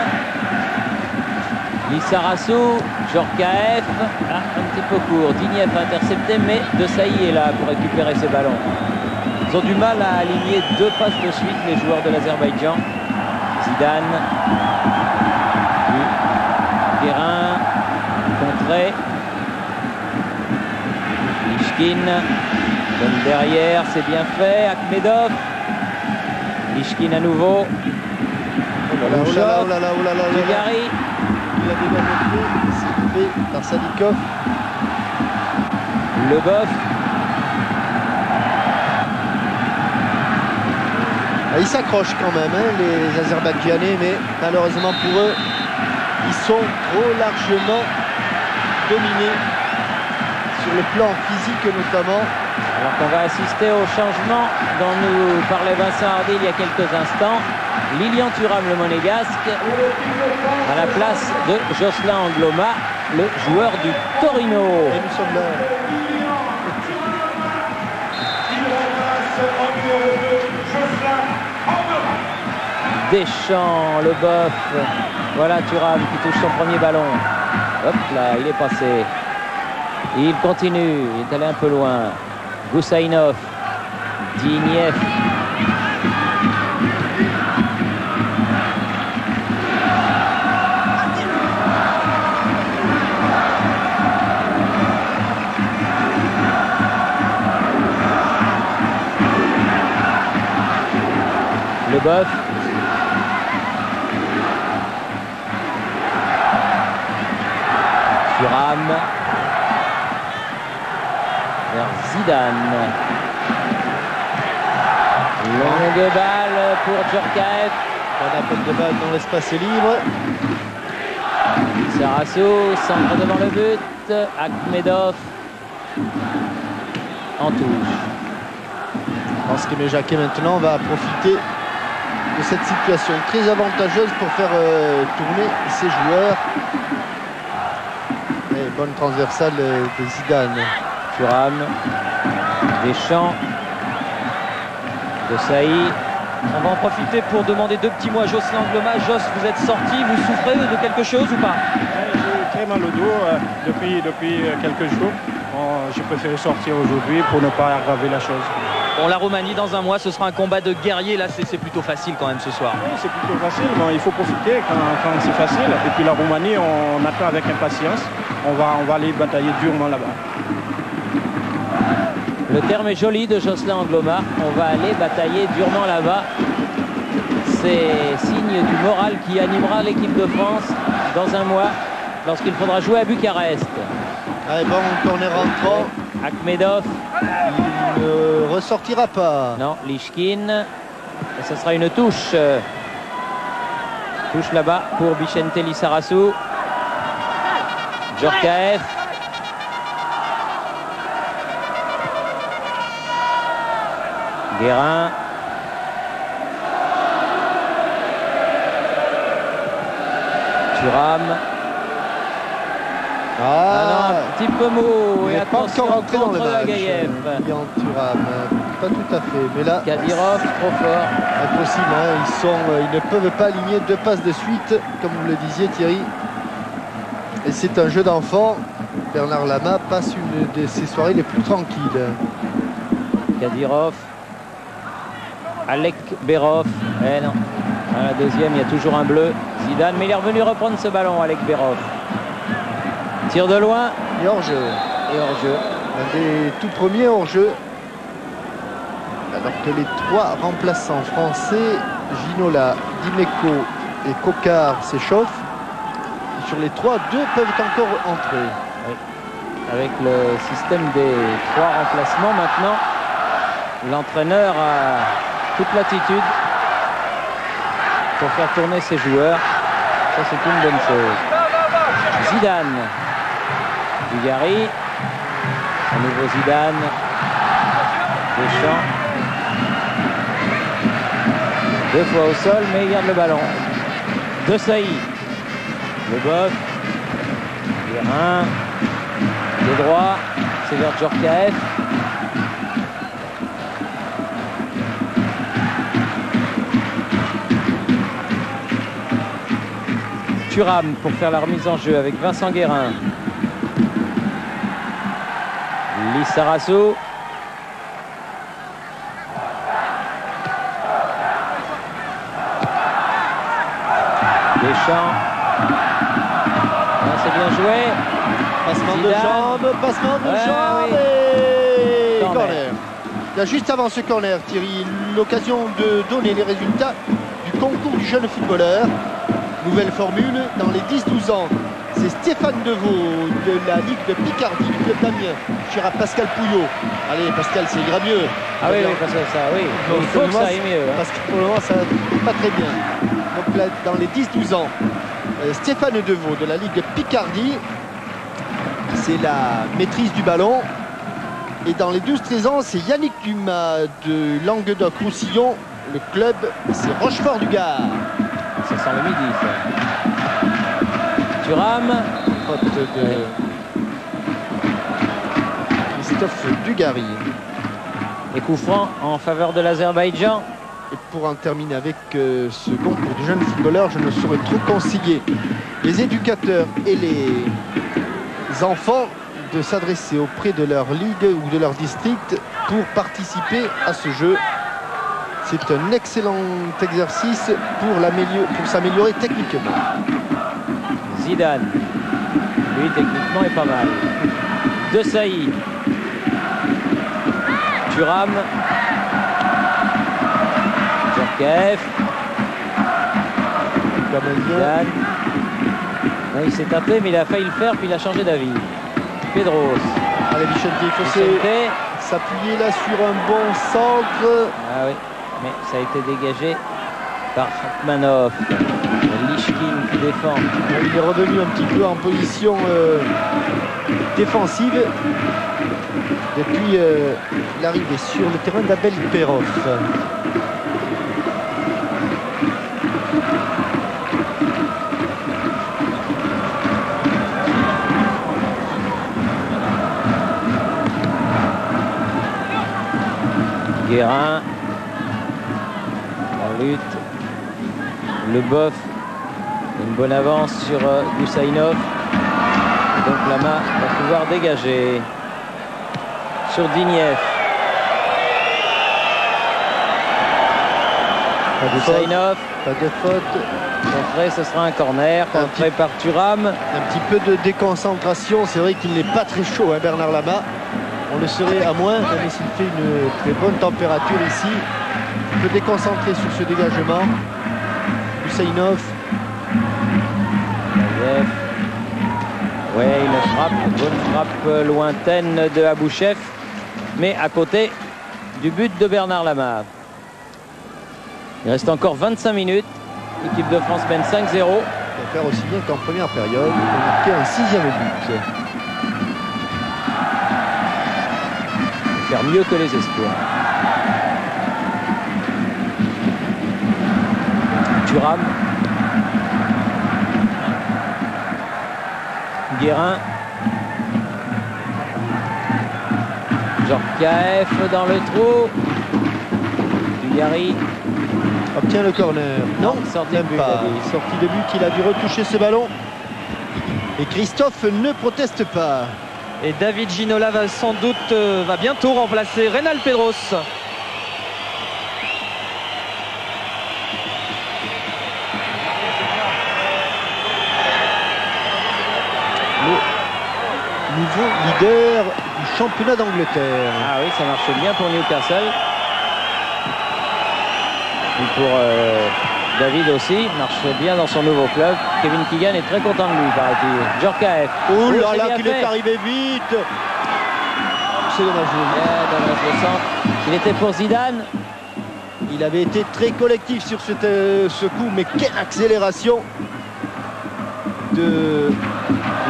Lissarassou, Djorkaeff. Ah, un petit peu court. Digneff a intercepté, mais Desailly est là pour récupérer ce ballon. Ils ont du mal à aligner 2 passes de suite, les joueurs de l'Azerbaïdjan. Zidane. rentrée. Lishkin donne derrière, c'est bien fait. Akhmedov. Lishkin à nouveau. Dugarry. Il a déjà montré, c'est fait par Sadikov. Leboeuf. Ils s'accrochent quand même, hein, les Azerbaïdjanais, mais malheureusement pour eux, ils sont trop largement dominés sur le plan physique notamment. Alors qu'on va assister au changement dont nous parlait Vincent Hardy il y a quelques instants. Lilian Thuram, le monégasque, à la place de Jocelyn Angloma, le joueur du Torino. Et nous sommes là. Deschamps, Leboeuf. Voilà Thuram qui touche son premier ballon. Hop là, il est passé. Il continue, il est allé un peu loin. Goussainov, Digniev. Leboeuf. Thuram. Vers Zidane. Longue balle pour Djorkaeff. Un appel de balle dans l'espace libre. Sarasso centre devant le but. Akhmedov en touche. Je pense qu'Aimé Jacquet maintenant va profiter de cette situation très avantageuse pour faire tourner ses joueurs. Et bonne transversale de Zidane. Thuram, Deschamps, de Sailly. On va en profiter pour demander 2 petits mots à Jocelyn Angloma. Jos, vous êtes sorti, vous souffrez de quelque chose ou pas? J'ai très mal au dos depuis quelques jours. J'ai préféré sortir aujourd'hui pour ne pas aggraver la chose. Bon, la Roumanie, dans un mois, ce sera un combat de guerriers. Là, c'est plutôt facile quand même ce soir. Oui, c'est plutôt facile, mais il faut profiter quand c'est facile. Et puis la Roumanie, on attend avec impatience. On va aller batailler durement là-bas. Le terme est joli de Jocelyn Angloma. On va aller batailler durement là-bas. C'est signe du moral qui animera l'équipe de France dans un mois lorsqu'il faudra jouer à Bucarest. Allez, bon corner rentrant. Akhmedov. Il ne ressortira pas. Non, Lishkin. Et ce sera une touche. Touche là-bas pour Vicente Lissarassou. Djorkaeff. Guérin. Thuram. Ah non, un petit peu mou. Il Et n'est pas attention encore rentré dans le match. Lagaïev. Lilian Thuram, pas tout à fait. Mais là, Kadyrov, trop fort. impossible. Hein. Ils ne peuvent pas aligner 2 passes de suite, comme vous le disiez Thierry. Et c'est un jeu d'enfant. Bernard Lama passe une de ses soirées les plus tranquilles. Kadyrov. Alek Berov. Eh non. À la deuxième, il y a toujours un bleu. Zidane, mais il est revenu reprendre ce ballon, Alek Berov. Tir de loin. Et hors-jeu. Et hors-jeu. Un des tout premiers hors-jeu. Alors que les 3 remplaçants français, Ginola, Dimeco et Cocard s'échauffent. Et sur les 3, 2 peuvent encore entrer. Oui. Avec le système des 3 remplacements maintenant, l'entraîneur a toute l'attitude pour faire tourner ses joueurs. Ça, c'est une bonne chose. Zidane. Dugarry. Un nouveau Zidane. Deschamps. 2 fois au sol, mais il garde le ballon. De Sailly. Leboeuf. Guérin. De droit. C'est vers Djorkaeff. Thuram pour faire la remise en jeu avec Vincent Guérin. Lissarassou. Deschamps. C'est bien joué. Passement de jambes, passement de jambes et corner. Là, juste avant ce corner, Thierry, l'occasion de donner les résultats du concours du jeune footballeur. Nouvelle formule, dans les 10-12 ans, c'est Stéphane Deveau de la Ligue de Picardie du club d'Amiens, cher à Pascal Pouillot. Allez, Pascal, c'est ira mieux. Ah oui, parce que ça, oui. Donc, Il faut que ça aille mieux. Hein. Parce que pour le moment, ça va pas très bien. Donc là, dans les 10-12 ans, Stéphane Deveau de la Ligue de Picardie, c'est la maîtrise du ballon. Et dans les 12-13 ans, c'est Yannick Dumas de Languedoc-Roussillon. Le club, c'est Rochefort-du-Gard. Ça sent le midi, ça. Thuram. Faute de Christophe Dugarry. Et coup franc en faveur de l'Azerbaïdjan. Et pour en terminer avec ce concours du jeune footballeur, je ne saurais trop conseiller les éducateurs et les enfants de s'adresser auprès de leur ligue ou de leur district pour participer à ce jeu. C'est un excellent exercice pour s'améliorer techniquement. Zidane, lui techniquement est pas mal. De Sailly. Thuram. Djorkaeff. Zidane. Non, il s'est tapé mais il a failli le faire puis il a changé d'avis. Pedros. Allez Vicente, il faut s'appuyer là sur un bon centre. Ah oui, mais ça a été dégagé par Rachmanov. Lishkin qui défend. Il est revenu un petit peu en position défensive depuis l'arrivée sur le terrain d'Abel Perov. Guérin, la lutte, Leboeuf, une bonne avance sur Goussainov. Donc Lama va pouvoir dégager sur Dignev. Goussainov, pas de faute. Contré, ce sera un corner, contré par Thuram. Un petit peu de déconcentration, c'est vrai qu'il n'est pas très chaud, hein, Bernard Lama. On le serait à moins, même s'il fait une très bonne température ici. Un peu déconcentré sur ce dégagement. Goussainov. Oui, une bonne frappe lointaine de Abouchef, mais à côté du but de Bernard Lama. Il reste encore 25 minutes. L'équipe de France mène 5-0. Il va faire aussi bien qu'en première période. Il a marqué un 6e but. Faire mieux que les espoirs. Thuram. Guérin. Djorkaeff dans le trou. Dugarry obtient le corner. Non, sortie de but. Sortie de but, il a dû retoucher ce ballon. Et Christophe ne proteste pas. Et David Ginola va sans doute va bientôt remplacer Reynald Pedros. Le nouveau leader du championnat d'Angleterre. Ah oui, ça marche bien pour Newcastle. Et pour David aussi, marche bien dans son nouveau club. Kevin Keegan est très content de lui, paraît-il. Djorkaeff. Oh là là, qu'il est arrivé vite. C'est dommage. Dommage le centre. Il était pour Zidane. Il avait été très collectif sur ce coup, mais quelle accélération de...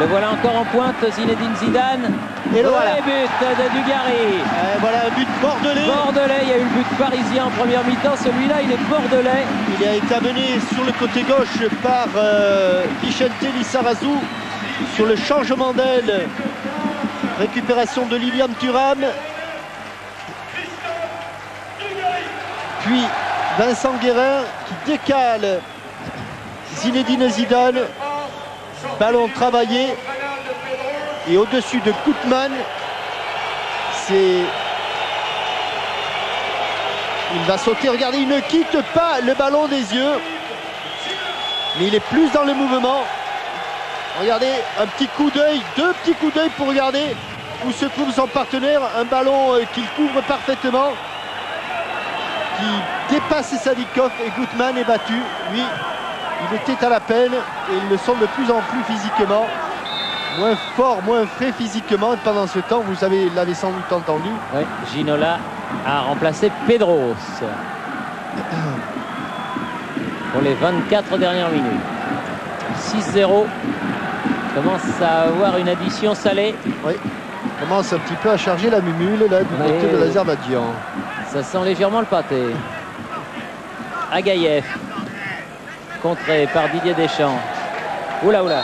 Le voilà encore en pointe, Zinedine Zidane. Et le voilà. But de Dugarry. Voilà un but bordelais. Bordelais, il y a eu le but parisien en première mi-temps. Celui-là, il est bordelais. Il a été amené sur le côté gauche par Vicente Lizarazu sur le changement d'aile. Récupération de Lilian Thuram. Puis Vincent Guérin qui décale Zinedine Zidane. Ballon travaillé. Et au-dessus de Koutman, c'est... Il va sauter, regardez, il ne quitte pas le ballon des yeux. Mais il est plus dans le mouvement. Regardez, un petit coup d'œil, 2 petits coups d'œil pour regarder où se trouve son partenaire. Un ballon qu'il couvre parfaitement, qui dépasse Sadikov, et Gutmann est battu. Lui, il était à la peine et il le semble de plus en plus physiquement. Moins fort, moins frais physiquement. Et pendant ce temps, vous l'avez sans doute entendu. Oui, Ginola a remplacé Pedros pour les 24 dernières minutes. 6-0. Commence à avoir une addition salée. Oui, commence un petit peu à charger la mumule là, du côté de l'Azerbaïdjan. Ça sent légèrement le pâté. Agaïev, contré par Didier Deschamps. Oula, oula.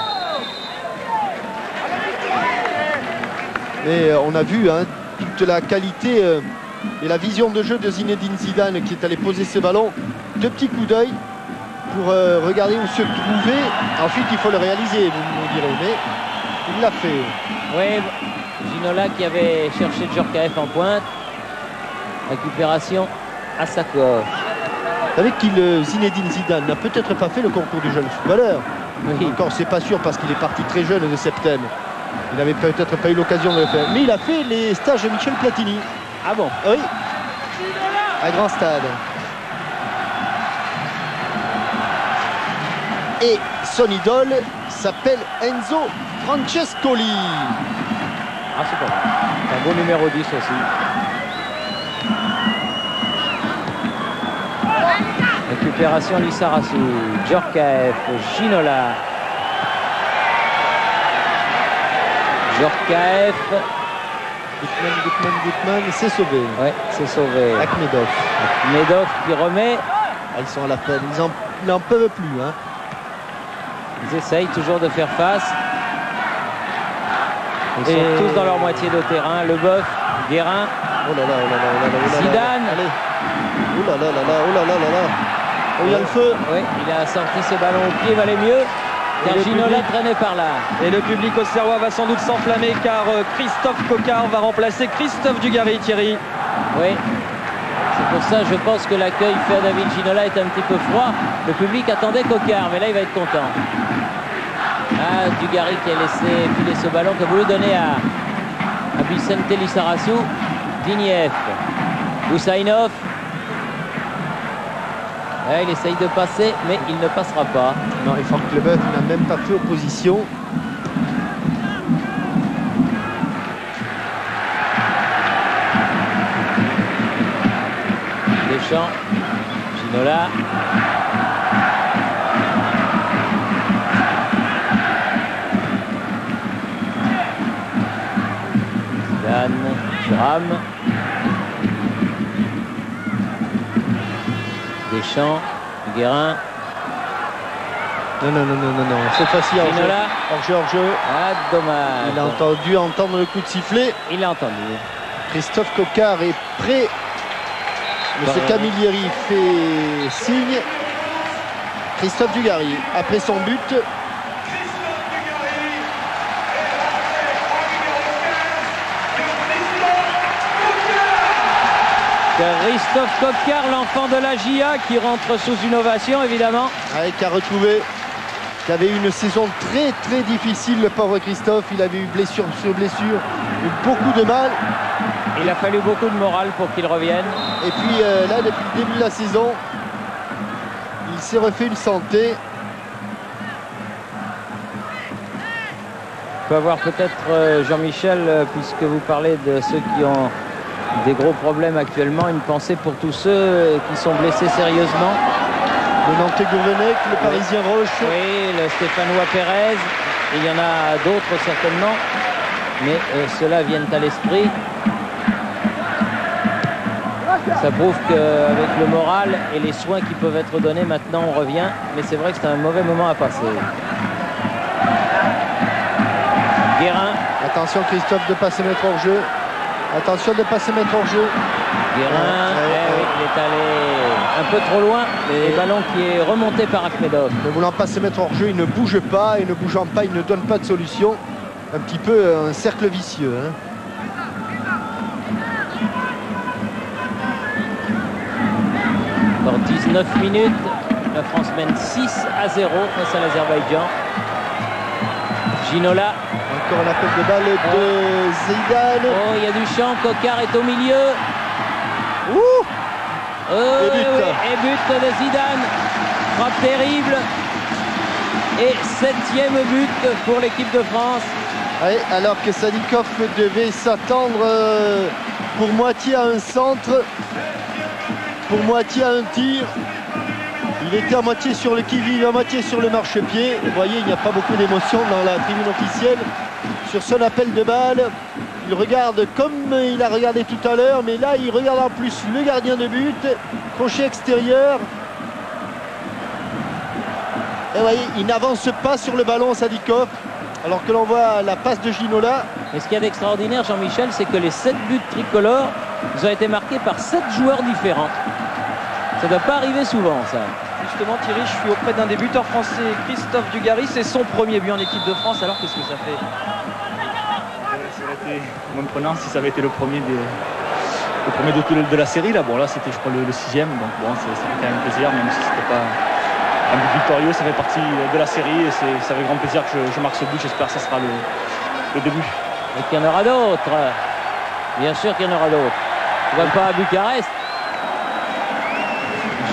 Et on a vu toute la qualité et la vision de jeu de Zinedine Zidane qui est allé poser ses ballons. 2 petits coups d'œil pour regarder où se trouver. Ensuite, il faut le réaliser, vous me direz, mais il l'a fait. Oui, Ginola qui avait cherché Djorkaeff en pointe. Récupération à sa gauche. Vous savez qu'il Zinedine Zidane n'a peut-être pas fait le concours du jeune footballeur. Oui. Encore, c'est pas sûr parce qu'il est parti très jeune de septembre. Il n'avait peut-être pas eu l'occasion de le faire. Mais il a fait les stages de Michel Platini. Ah bon? Oui. À Grand Stade. Et son idole s'appelle Enzo Francescoli. Ah, c'est pas mal. C'est un beau numéro 10 aussi. Récupération Lissarassou, Djorkaeff, Ginola. Djorkaeff. Gutmann, c'est sauvé. Ouais, c'est sauvé. Akhmedov. Akhmedov qui remet. Ah, ils sont à la peine, ils n'en peuvent plus. Ils essayent toujours de faire face. Ils sont tous dans leur moitié de terrain. Leboeuf, Guérin. Oh là là, oh là là, oh là là, oh là là. Zidane. Allez. Oh là là là là, oh là là là là. Oh, il y a le feu. Oui, il a sorti ce ballon au pied, valait mieux. Car Ginola traînait par là. Et le public auxerrois va sans doute s'enflammer car Christophe Coquard va remplacer Christophe Dugarry, Thierry. Oui. C'est pour ça, je pense que l'accueil fait à David Ginola est un petit peu froid. Le public attendait Coquard, mais là, il va être content. Ah, Dugarry qui a laissé filer ce ballon, qui a voulu donner à Vicente Lissarassou. Dignev. Husainov. Ouais, il essaye de passer, mais il ne passera pas. Non, et Franck Leboeuf n'a même pas fait opposition. Deschamps, Ginola. Zidane, Thuram. Deschamps, Guérin. Non, cette fois-ci hors-jeu. Ah, dommage. Il a dû entendre le coup de sifflet. Il l'a entendu. Christophe Coquard est prêt. Monsieur Camilleri fait signe. Christophe Dugarry, après son but. Christophe Coquard, l'enfant de la GIA, qui rentre sous une ovation, évidemment. Qui a retrouvé, qui avait eu une saison très très difficile, le pauvre Christophe. Il avait eu blessure sur blessure, eu beaucoup de mal. Il a fallu beaucoup de morale pour qu'il revienne. Et puis là, depuis le début de la saison, il s'est refait une santé. On peut avoir peut-être, Jean-Michel, puisque vous parlez de ceux qui ont des gros problèmes actuellement, une pensée pour tous ceux qui sont blessés sérieusement. Le Nantais Gourvenec, le Parisien Roche. Oui, le Stéphanois Pérez. Et il y en a d'autres certainement. Mais ceux-là viennent à l'esprit. Ça prouve qu'avec le moral et les soins qui peuvent être donnés, maintenant on revient. Mais c'est vrai que c'est un mauvais moment à passer. Guérin. Attention Christophe de ne pas se mettre hors jeu. Attention de ne pas se mettre hors jeu. Guérin, oui, il est allé un peu trop loin. Et le ballon qui est remonté par Akhmedov. Ne voulant pas se mettre hors jeu, il ne bouge pas. Et ne bougeant pas, il ne donne pas de solution. Un petit peu un cercle vicieux. Dans 19 minutes, la France mène 6-0 face à l'Azerbaïdjan. Ginola. Encore un appel de balle de Zidane. Oh, il y a du champ. Coquard est au milieu. Ouh. Oh, Et but. et but de Zidane. Frappe terrible. Et 7e but pour l'équipe de France. Ouais, alors que Sadikov devait s'attendre pour moitié à un centre, pour moitié à un tir. Il était à moitié sur le qui-vive, à moitié sur le marchepied. Vous voyez, il n'y a pas beaucoup d'émotion dans la tribune officielle. Sur son appel de balle, il regarde comme il a regardé tout à l'heure, mais là, il regarde en plus le gardien de but, crochet extérieur. Et vous voyez, il n'avance pas sur le ballon, Sadikov, alors que l'on voit la passe de Ginola. Et ce qu'il y a d'extraordinaire, Jean-Michel, c'est que les 7 buts tricolores ont été marqués par 7 joueurs différents. Ça ne doit pas arriver souvent, ça. Justement, Thierry, je suis auprès d'un des buteurs français, Christophe Dugarry. C'est son premier but en équipe de France. Alors, qu'est-ce que ça fait? Ça aurait été moins prenant si ça avait été le premier de la série. Là, bon, là c'était, je crois, le 6e. Donc, bon, ça fait quand même plaisir, même si c'était pas un but victorieux. Ça fait partie de la série et ça fait grand plaisir que je marque ce but. J'espère que ça sera le début. Et qu'il y en aura d'autres. Bien sûr qu'il y en aura d'autres. On ne va pas à Bucarest.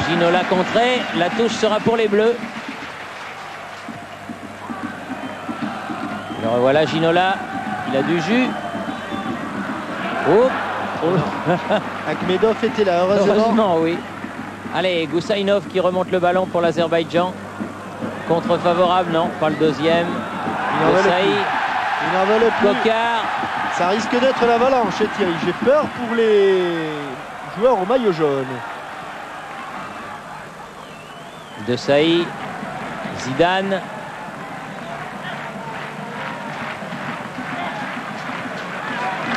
Ginola contré, la touche sera pour les Bleus. Alors voilà Ginola, il a du jus. Oh, Akhmedov était là, heureusement. Heureusement, oui. Allez, Goussainov qui remonte le ballon pour l'Azerbaïdjan. Contre favorable, non, pas le deuxième. Il n'en veut plus. Coquard. Ça risque d'être l'avalanche, Thierry. J'ai peur pour les joueurs au maillot jaune. De Saï, Zidane.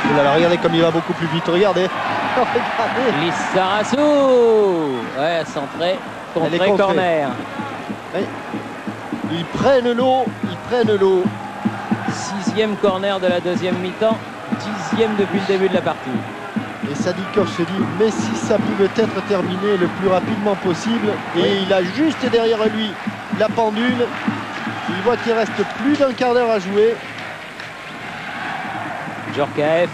Oh là là, regardez comme il va beaucoup plus vite. Regardez. Regardez. Lissarassou. Ouais, centré. Contré, corner. Oui. Ils prennent l'eau. 6e corner de la deuxième mi-temps. 10e depuis le début de la partie. Et Sadikov se dit, mais si ça pouvait être terminé le plus rapidement possible. Et il a juste derrière lui la pendule. Il voit qu'il reste plus d'un quart d'heure à jouer. Djorkaeff.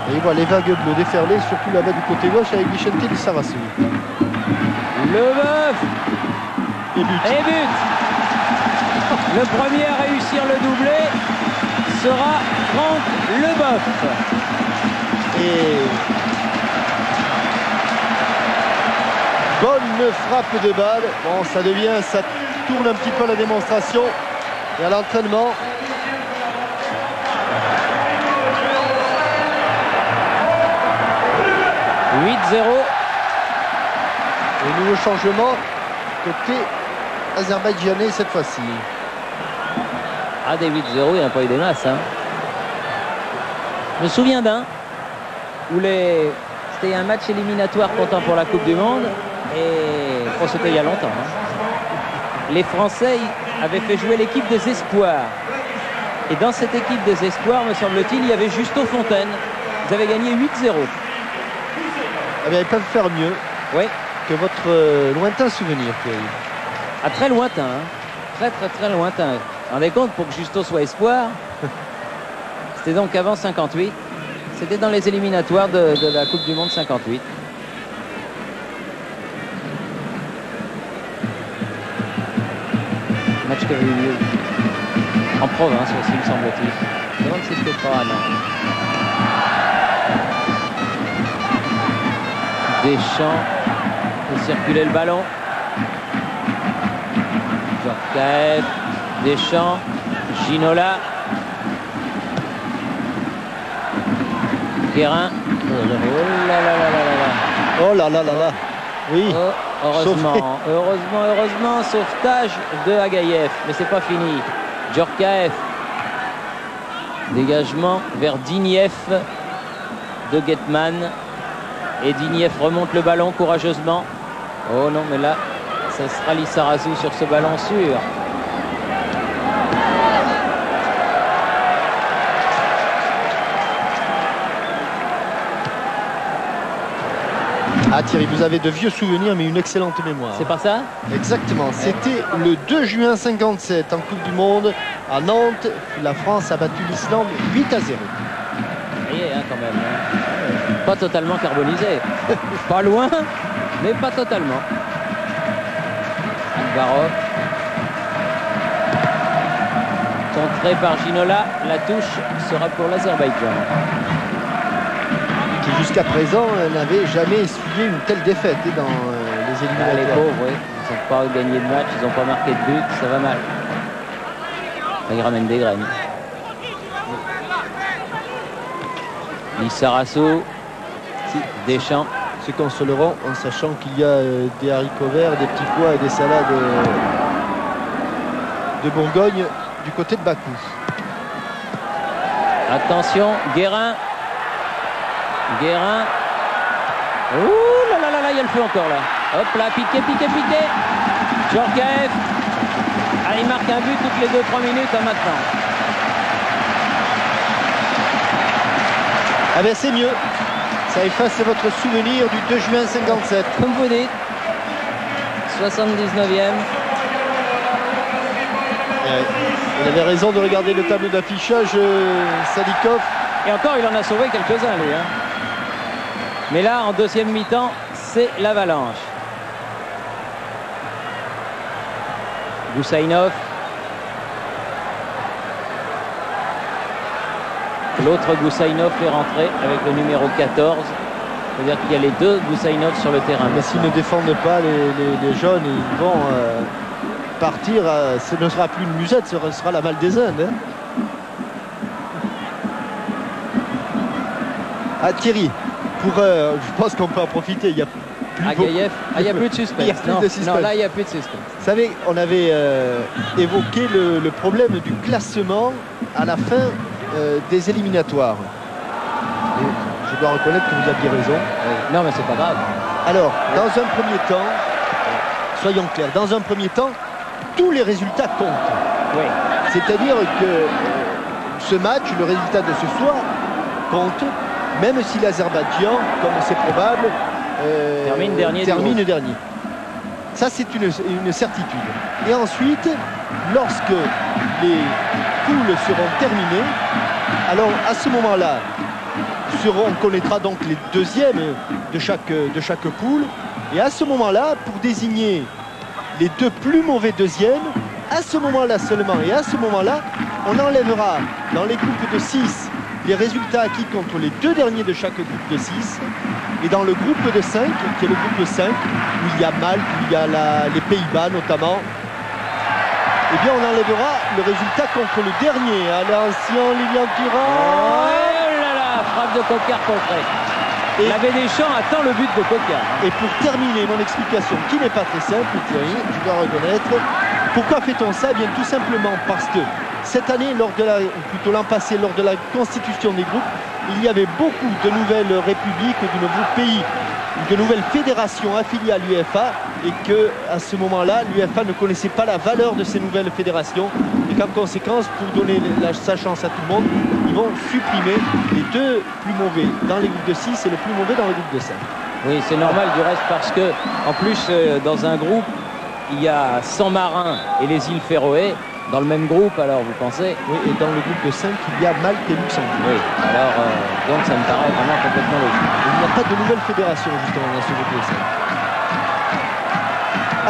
Et il voit les vagues bleues déferler, surtout là-bas du côté gauche avec Vicente Lissarassou. Leboeuf. Et but. Et but. Le premier à réussir le doublé sera Franck Leboeuf. Et bonne frappe de balle. Bon, ça tourne un petit peu à la démonstration et à l'entraînement. « 8-0 ». Et nouveau changement côté azerbaïdjanais cette fois-ci. Ah, des 8-0, il n'y en a pas eu des masses. Hein. Je me souviens d'un où c'était un match éliminatoire comptant pour la Coupe du Monde. Et oh, c'était il y a longtemps. Hein. Les Français avaient fait jouer l'équipe des Espoirs. Et dans cette équipe des Espoirs, me semble-t-il, il y avait Justo Fontaine. Ils avaient gagné 8-0. Eh bien, ils peuvent faire mieux que votre lointain souvenir, Thierry. Ah, très lointain. Hein. Très lointain. Vous vous rendez compte, pour que Justo soit espoir, c'était donc avant 58. C'était dans les éliminatoires de la Coupe du Monde 58. Match qui avait eu lieu en province aussi, me semble-t-il. Je me demande si c'était pas Deschamps fait circuler le ballon. Djorkaeff, Deschamps, Ginola. Guérin. Oh là là là là. Oui. Oh, heureusement, sauvetage de Agaïev. Mais c'est pas fini. Djorkaeff. Dégagement vers Dinieff de Guetman. Et Dinieff remonte le ballon courageusement. Oh non, mais là, ça sera Lissarassou sur ce ballon sûr. Ah Thierry, vous avez de vieux souvenirs mais une excellente mémoire. C'est pas ça? Exactement, c'était le 2 juin 57 en Coupe du Monde à Nantes. La France a battu l'Islande 8-0. Ça y est, hein, quand même. Hein. Pas totalement carbonisé. Pas loin, mais pas totalement. Alvaro. Contré par Ginola, la touche sera pour l'Azerbaïdjan. Qui jusqu'à présent n'avait jamais essuyé une telle défaite dans les éliminatoires. Les pauvres, oui. Ils n'ont pas gagné de match, ils n'ont pas marqué de but, ça va mal. Ils ramènent des graines. Lissarassou, Deschamps. Se consoleront en sachant qu'il y a des haricots verts, des petits pois et des salades de Bourgogne du côté de Bakou. Attention, Guérin. Guérin. Ouh là là là là, il y a le feu encore là. Hop là, piqué. Djorkaeff. Ah, il marque un but toutes les 2-3 minutes hein, maintenant. Ah ben c'est mieux. Ça efface votre souvenir du 2 juin 57. Comme vous dites. 79e. Il avait raison de regarder le tableau d'affichage, Sadikov. Et encore, il en a sauvé quelques-uns, lui. Hein. Mais là, en deuxième mi-temps, c'est l'avalanche. Goussainov. L'autre Goussainov est rentré avec le numéro 14. C'est-à-dire qu'il y a les deux Goussainov sur le terrain. Mais s'ils ne défendent pas les jeunes, ils vont partir. Ce ne sera plus une musette, ce sera la Val des Indes. Hein. Ah Thierry, je pense qu'on peut en profiter. Il y a plus Agaïev. Ah, il n'y a plus de suspense. Il y a plus de suspense. Non, là, il n'y a plus de suspense. Vous savez, on avait évoqué le problème du classement à la fin des éliminatoires. Et je dois reconnaître que vous aviez raison. Non, mais c'est pas grave. Alors, dans un premier temps, soyons clairs, dans un premier temps, tous les résultats comptent. Oui. C'est-à-dire que ce match, le résultat de ce soir, compte, même si l'Azerbaïdjan, comme c'est probable, termine dernier. Ça, c'est une certitude. Et ensuite, lorsque les poules seront terminées, alors à ce moment-là, on connaîtra donc les deuxièmes de chaque poule. Et à ce moment-là, pour désigner les deux plus mauvais deuxièmes, à ce moment-là seulement, et à ce moment-là, on enlèvera dans les groupes de 6 les résultats acquis contre les deux derniers de chaque groupe de 6. Et dans le groupe de 5, qui est le groupe de 5, où il y a Malte, où il y a les Pays-Bas notamment, eh bien on enlèvera le résultat contre le dernier. Attention, Lilian Thuram. Frappe de Coquart contrée. Et l'abbé Deschamps attend le but de Coquart. Et pour terminer mon explication, qui n'est pas très simple, Thierry, je dois reconnaître, pourquoi fait-on ça? Eh bien tout simplement parce que cette année, ou plutôt l'an passé, lors de la constitution des groupes, il y avait beaucoup de nouvelles républiques, de nouveaux pays, de nouvelles fédérations affiliées à l'UEFA, et que à ce moment-là, l'UEFA ne connaissait pas la valeur de ces nouvelles fédérations, et qu'en conséquence, pour donner sa chance à tout le monde, ils vont supprimer les deux plus mauvais dans les groupes de 6 et le plus mauvais dans les groupes de 5. Oui, c'est normal du reste parce que, en plus, dans un groupe, il y a San Marin et les îles Féroé. Dans le même groupe, alors vous pensez? Oui, et dans le groupe de 5, il y a Malte et Luxembourg. Oui, alors donc ça me paraît vraiment complètement logique. Il n'y a pas de nouvelle fédération justement dans ce groupe de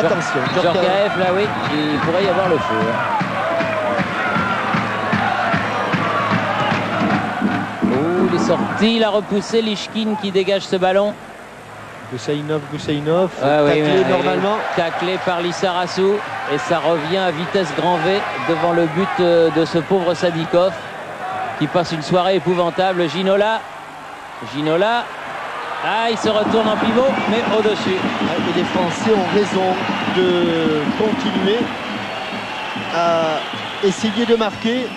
5. Attention, Djorkaeff, là oui, il pourrait y avoir le feu. Oh, il est sorti, il a repoussé Lishkin qui dégage ce ballon. Goussainov, taclé normalement. Taclé par Lissarassou et ça revient à vitesse grand V devant le but de ce pauvre Sadikov qui passe une soirée épouvantable. Ginola, ah, il se retourne en pivot mais au-dessus. Et les Français ont raison de continuer à essayer de marquer.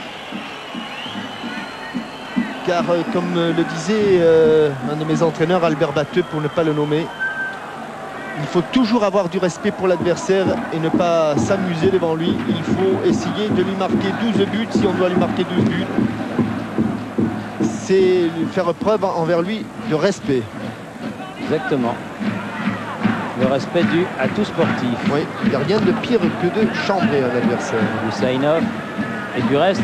Car comme le disait un de mes entraîneurs, Albert Batteux, pour ne pas le nommer, il faut toujours avoir du respect pour l'adversaire et ne pas s'amuser devant lui. Il faut essayer de lui marquer 12 buts si on doit lui marquer 12 buts. C'est faire preuve envers lui de respect. Exactement. le respect dû à tout sportif. Oui, il n'y a rien de pire que de chambrer un adversaire. Huseynov. Et du reste,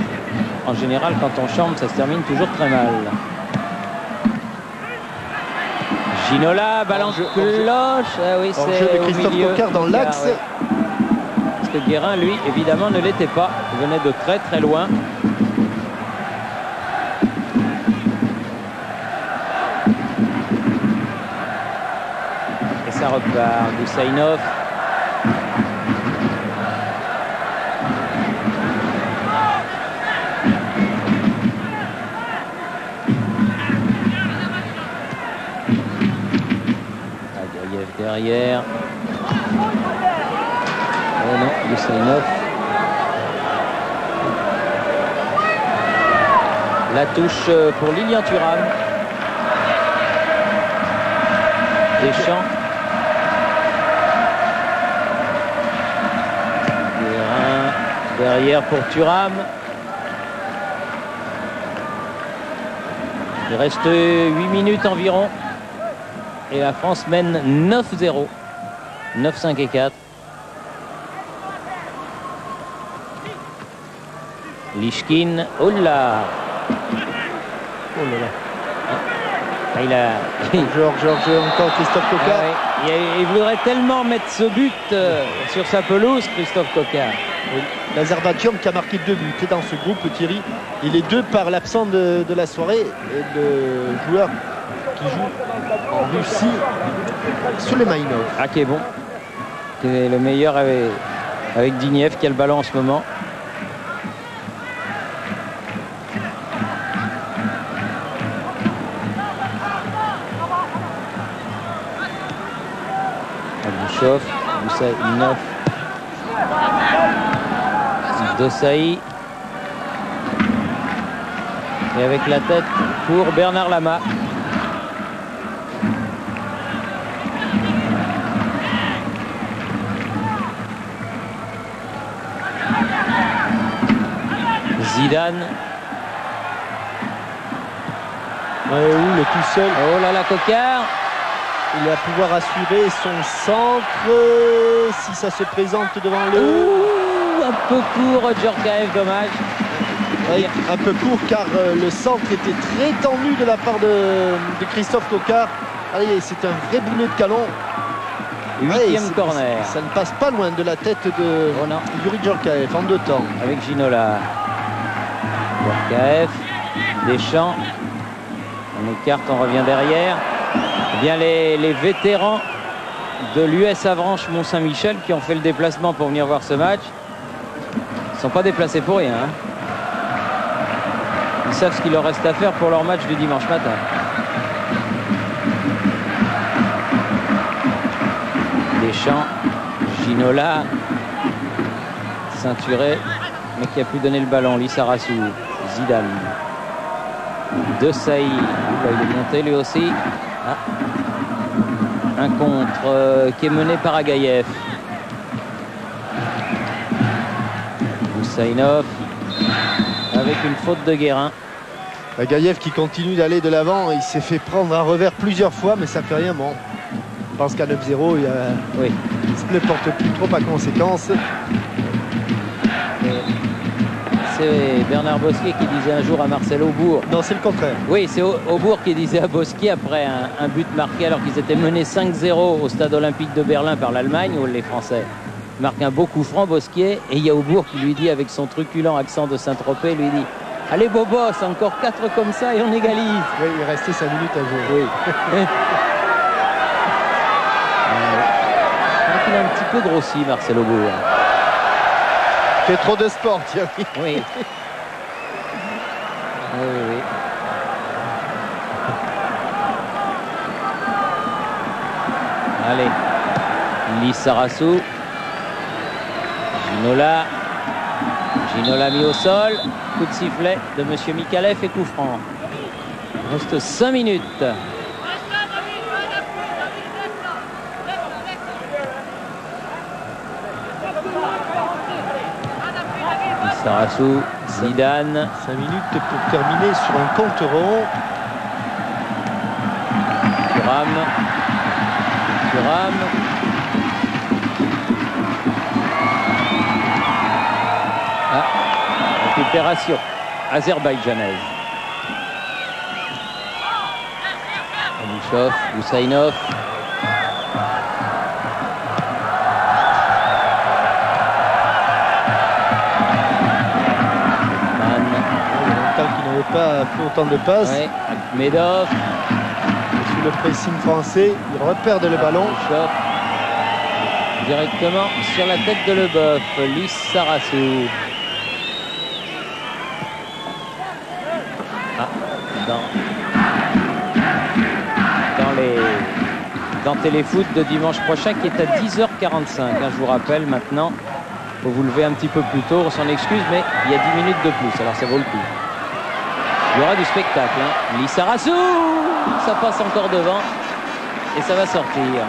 en général, quand on chambre, ça se termine toujours très mal. Ginola, balance cloche. Ah oui, c'est de Christophe Coquard dans l'axe. Oui. Parce que Guérin, lui, évidemment, ne l'était pas. Il venait de très très loin. Et ça repart. Huseynov. Derrière. Oh non, Huseynov. La touche pour Lilian Thuram. Deschamps. Guérin derrière pour Thuram. Il reste 8 minutes environ. Et la France mène 9-0. 9-5 et 4. Lishkin. Oh là. Oh là là. Ah, il a... Georges, encore Christophe Coquard. Ah, ouais. Il voudrait tellement mettre ce but sur sa pelouse, Christophe Coquard. Oui. L'Azerbaïdjan qui a marqué 2 buts. Et dans ce groupe, Thierry, il est 2 par l'absent de la soirée. Et le joueur qui joue en Russie, Souleimanov. Ah, qui est bon. Qui est le meilleur avec Dignev qui a le ballon en ce moment. Abouchov, Huseynov, Dosaï. Et avec la tête pour Bernard Lama. Zidane. Ouais, où le tout seul. Oh là là, Coquard. Il va pouvoir assurer son centre si ça se présente devant le... Ouh, un peu court, Djorkaeff, dommage. Oui, un peu court car le centre était très tendu de la part de Christophe Coquard. Allez, c'est un vrai boulet de canon. 8e corner. Ça ne passe pas loin de la tête de Yuri Djorkaeff en 2 temps. Avec Ginola. Djorkaeff, Deschamps. On écarte, on revient derrière. Eh bien, les vétérans de l'US Avranches Mont-Saint-Michel qui ont fait le déplacement pour venir voir ce match ne sont pas déplacés pour rien. Hein. Ils savent ce qu'il leur reste à faire pour leur match du dimanche matin. Deschamps, Ginola, ceinturé, mais qui a pu donner le ballon. Lissarassou, Zidane. Dosaï, il est monté lui aussi. Ah. Un contre qui est mené par Agaïev. Huseynov avec une faute de Guérin. Agaïev qui continue d'aller de l'avant. Il s'est fait prendre un revers plusieurs fois, mais ça ne fait rien. Bon, je pense qu'à 9-0, oui. ça ne porte plus trop à conséquence. C'est Bernard Bosquier qui disait un jour à Marcel Aubourg. Non, c'est le contraire. Oui, c'est Aubourg qui disait à Bosquier après un but marqué alors qu'ils étaient menés 5-0 au stade olympique de Berlin par l'Allemagne, où les Français marquent un beau coup franc, Bosquier. Et il y a Aubourg qui lui dit avec son truculent accent de Saint-Tropez, lui dit: allez Bobos, encore 4 comme ça et on égalise. Oui, il restait 5 minutes à jouer. Oui. Il a un petit peu grossi, Marcel Aubourg. Fait trop de sport, Thierry. Oui. Oui, oui, oui. Allez. Lissarassou. Ginola. Ginola mis au sol. Coup de sifflet de Monsieur Mikalev et coup franc. Il reste 5 minutes. Lissarassou, Zidane. 5 minutes pour terminer sur un compte rond. Thuram. récupération azerbaïdjanaise. Alouchov, Husainov. Qui n'avait pas fait autant de passes. Ouais. Medov. Sous le pressing français, il repère le ballon. Alouchov. Directement sur la tête de Leboeuf, Lissarassou. Dans Téléfoot de dimanche prochain qui est à 10h45. Je vous rappelle maintenant, il faut vous lever un petit peu plus tôt, on s'en excuse, mais il y a 10 minutes de plus, alors ça vaut le coup. Il y aura du spectacle. Lissarassou, ça passe encore devant et ça va sortir.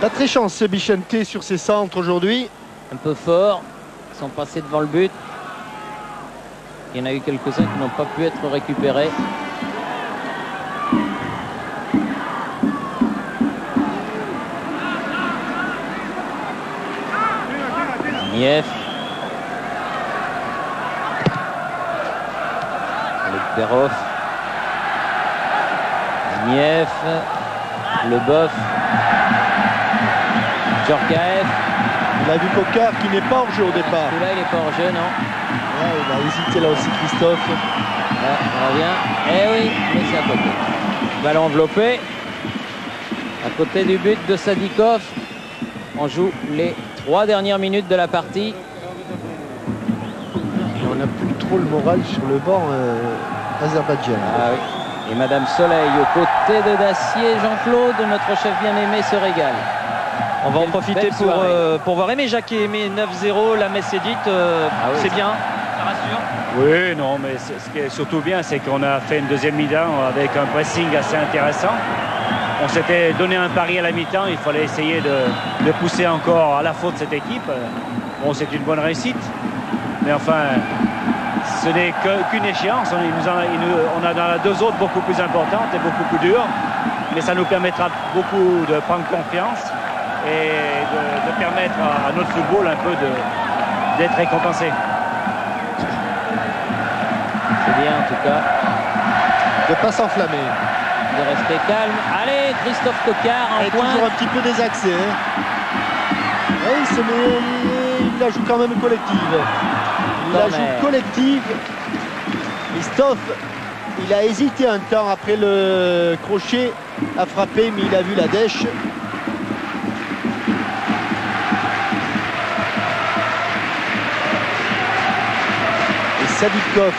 Pas très chanceux Bichente sur ses centres aujourd'hui. Un peu fort, ils sont passés devant le but. Il y en a eu quelques-uns qui n'ont pas pu être récupérés. Niev. Lekberov. Niev. Leboeuf. Djorkaeff. Il a vu Coquart qui n'est pas hors jeu au départ. Là, il n'est pas hors jeu, non. Ouais, il a hésité là aussi, Christophe. Là, on revient. Eh oui, mais c'est à côté. Ballon enveloppé. À côté du but de Sadikov. On joue les 3 dernières minutes de la partie. On n'a plus trop le moral sur le banc azerbaïdjanais. Ah oui. Et Madame Soleil aux côtés de Dacier, Jean-Claude, notre chef bien-aimé, se régale. On va en profiter pour voir Aimé Jacquet, Aimé 9-0, la messe est dite, oui, c'est bien, ça rassure. Oui, non, mais ce qui est surtout bien, c'est qu'on a fait une deuxième mi-temps avec un pressing assez intéressant. On s'était donné un pari à la mi-temps, il fallait essayer de pousser encore à la faute cette équipe. Bon, c'est une bonne réussite, mais enfin, ce n'est qu'une échéance. On a dans la 2 autres beaucoup plus importantes et beaucoup plus dures, mais ça nous permettra beaucoup de prendre confiance et de permettre à notre football un peu d'être récompensé. C'est bien en tout cas. De ne pas s'enflammer. De rester calme. Allez, Christophe Coquart en point. Toujours un petit peu désaxé. Oui, il la joue quand même collective. Il la joue collective. Christophe, il a hésité un temps après le crochet à frapper, mais il a vu la dèche. Et Sadikov,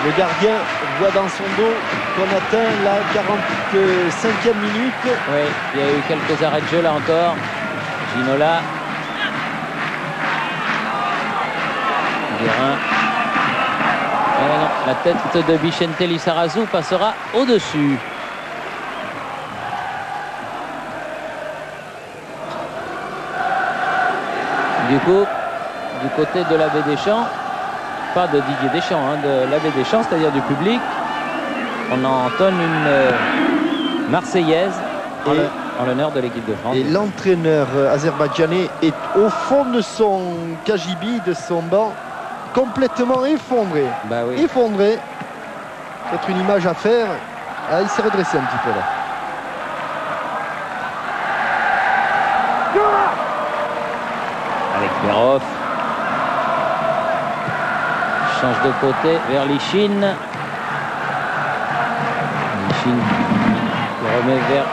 le gardien, voit dans son dos qu'on atteint la 45e minute. Oui, il y a eu quelques arrêts de jeu là encore. Ginola. Guérin. Non, la tête de Bichente Lissarassou passera au-dessus. Du coup, du côté de l'abbé Deschamps, pas de Didier Deschamps, de l'abbé Deschamps, c'est-à-dire du public, on entonne une Marseillaise en l'honneur de l'équipe de France. Et l'entraîneur azerbaïdjanais est au fond de son cagibi, de son banc, complètement effondré. Bah oui. Effondré. Peut-être une image à faire. Ah, il s'est redressé un petit peu là. Avec Berhoff. Change de côté vers Lichine. Lichine qui remet vers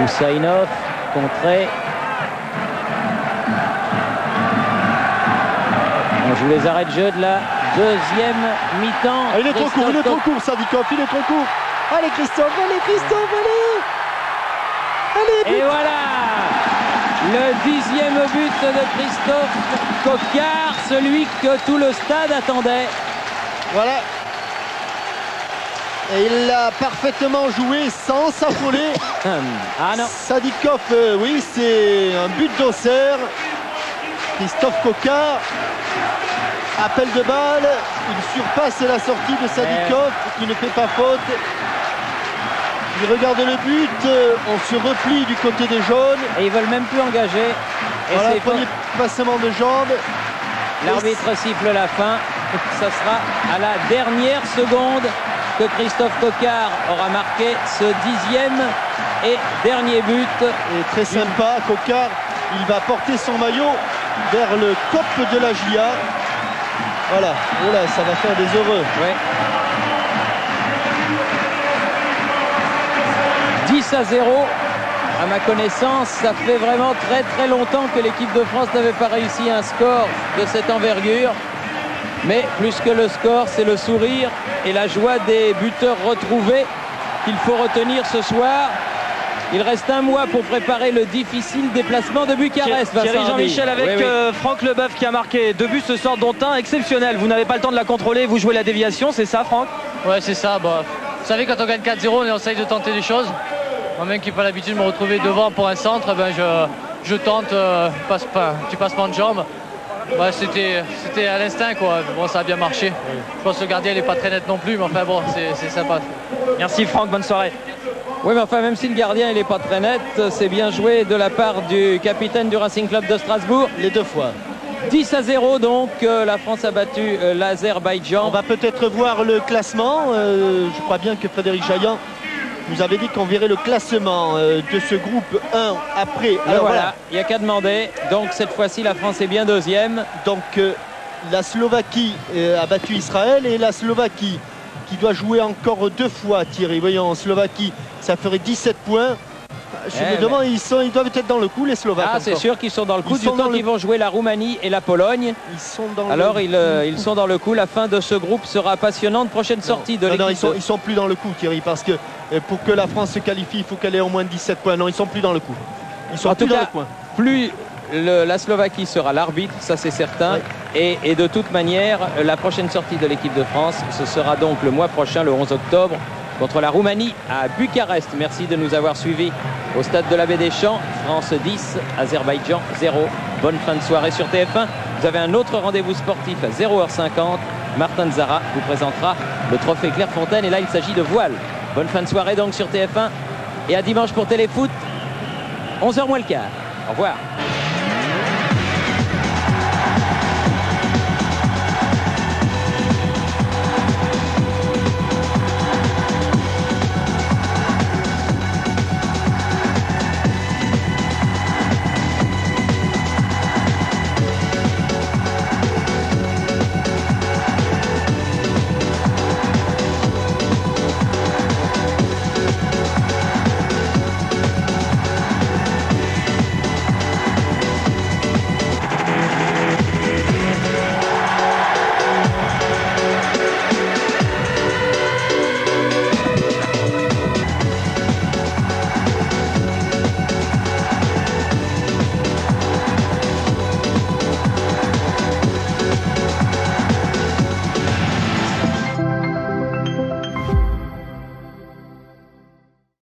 Husainov. Contré. On joue les arrêts de jeu de la deuxième mi-temps. Ah, il est trop court, Sadikov, il est trop court. Allez Christophe, allez. Allez, et voilà le 10e but de Christophe Coquart, celui que tout le stade attendait. Voilà. Et il l'a parfaitement joué sans s'affoler. Ah non. Sadikov, oui, c'est un but d'Auxerre. Christophe Coquart, appel de balle, il surpasse la sortie de Sadikov qui ne fait pas faute. Il regarde le but, on se replie du côté des jaunes. Et ils veulent même plus engager. Et voilà, premier passement de jambes. L'arbitre siffle la fin. Ça sera à la dernière seconde que Christophe Coquard aura marqué ce 10e et dernier but. Et très sympa, Coquard, il va porter son maillot vers le COP de la GIA. Voilà, oh là, ça va faire des heureux. Ouais. 10-0. À ma connaissance, ça fait vraiment très très longtemps que l'équipe de France n'avait pas réussi un score de cette envergure. Mais plus que le score, c'est le sourire et la joie des buteurs retrouvés qu'il faut retenir ce soir. Il reste un mois pour préparer le difficile déplacement de Bucarest. Thierry Jean-Michel avec oui. Franck Leboeuf qui a marqué 2 buts ce soir, dont un exceptionnel. Vous n'avez pas le temps de la contrôler, vous jouez la déviation, c'est ça, Franck? Ouais, c'est ça. Bon, vous savez, quand on gagne 4-0, on essaye de tenter des choses. Moi-même qui n'ai pas l'habitude de me retrouver devant pour un centre, ben je tente petit passement de jambes. Ouais, c'était à l'instinct, quoi. Bon, ça a bien marché. Je pense que le gardien n'est pas très net non plus, mais enfin bon, c'est sympa. Merci Franck, bonne soirée. Oui, mais enfin, même si le gardien n'est pas très net, c'est bien joué de la part du capitaine du Racing Club de Strasbourg. Les 2 fois. 10-0 donc, la France a battu l'Azerbaïdjan. On va peut-être voir le classement. Je crois bien que Frédéric Jaillant nous avait dit qu'on verrait le classement de ce groupe 1 après. Alors voilà, il n'y a qu'à demander. Donc cette fois-ci, la France est bien deuxième. Donc la Slovaquie a battu Israël et la Slovaquie qui doit jouer encore 2 fois, Thierry. Voyons, Slovaquie, ça ferait 17 points. Je me demande, ils doivent être dans le coup, les Slovaques. Ah, c'est sûr qu'ils sont dans le coup, du temps qu'ils vont jouer la Roumanie et la Pologne. Ils sont dans ils sont dans le coup. La fin de ce groupe sera passionnante. Prochaine sortie de l'équipe. Non, ils sont plus dans le coup, Thierry, parce que pour que la France se qualifie, il faut qu'elle ait au moins 17 points. Non, ils sont plus dans le coup. Ils sont plus dans le coin. Plus la Slovaquie sera l'arbitre, ça c'est certain. Oui. Et de toute manière, la prochaine sortie de l'équipe de France, ce sera donc le mois prochain, le 11 octobre, contre la Roumanie à Bucarest. Merci de nous avoir suivis au stade de la Baie des Champs. France 10, Azerbaïdjan 0. Bonne fin de soirée sur TF1. Vous avez un autre rendez-vous sportif à 0h50. Martin Zara vous présentera le trophée Clairefontaine. Et là, il s'agit de voile. Bonne fin de soirée donc sur TF1. Et à dimanche pour Téléfoot, 11h moins le quart. Au revoir.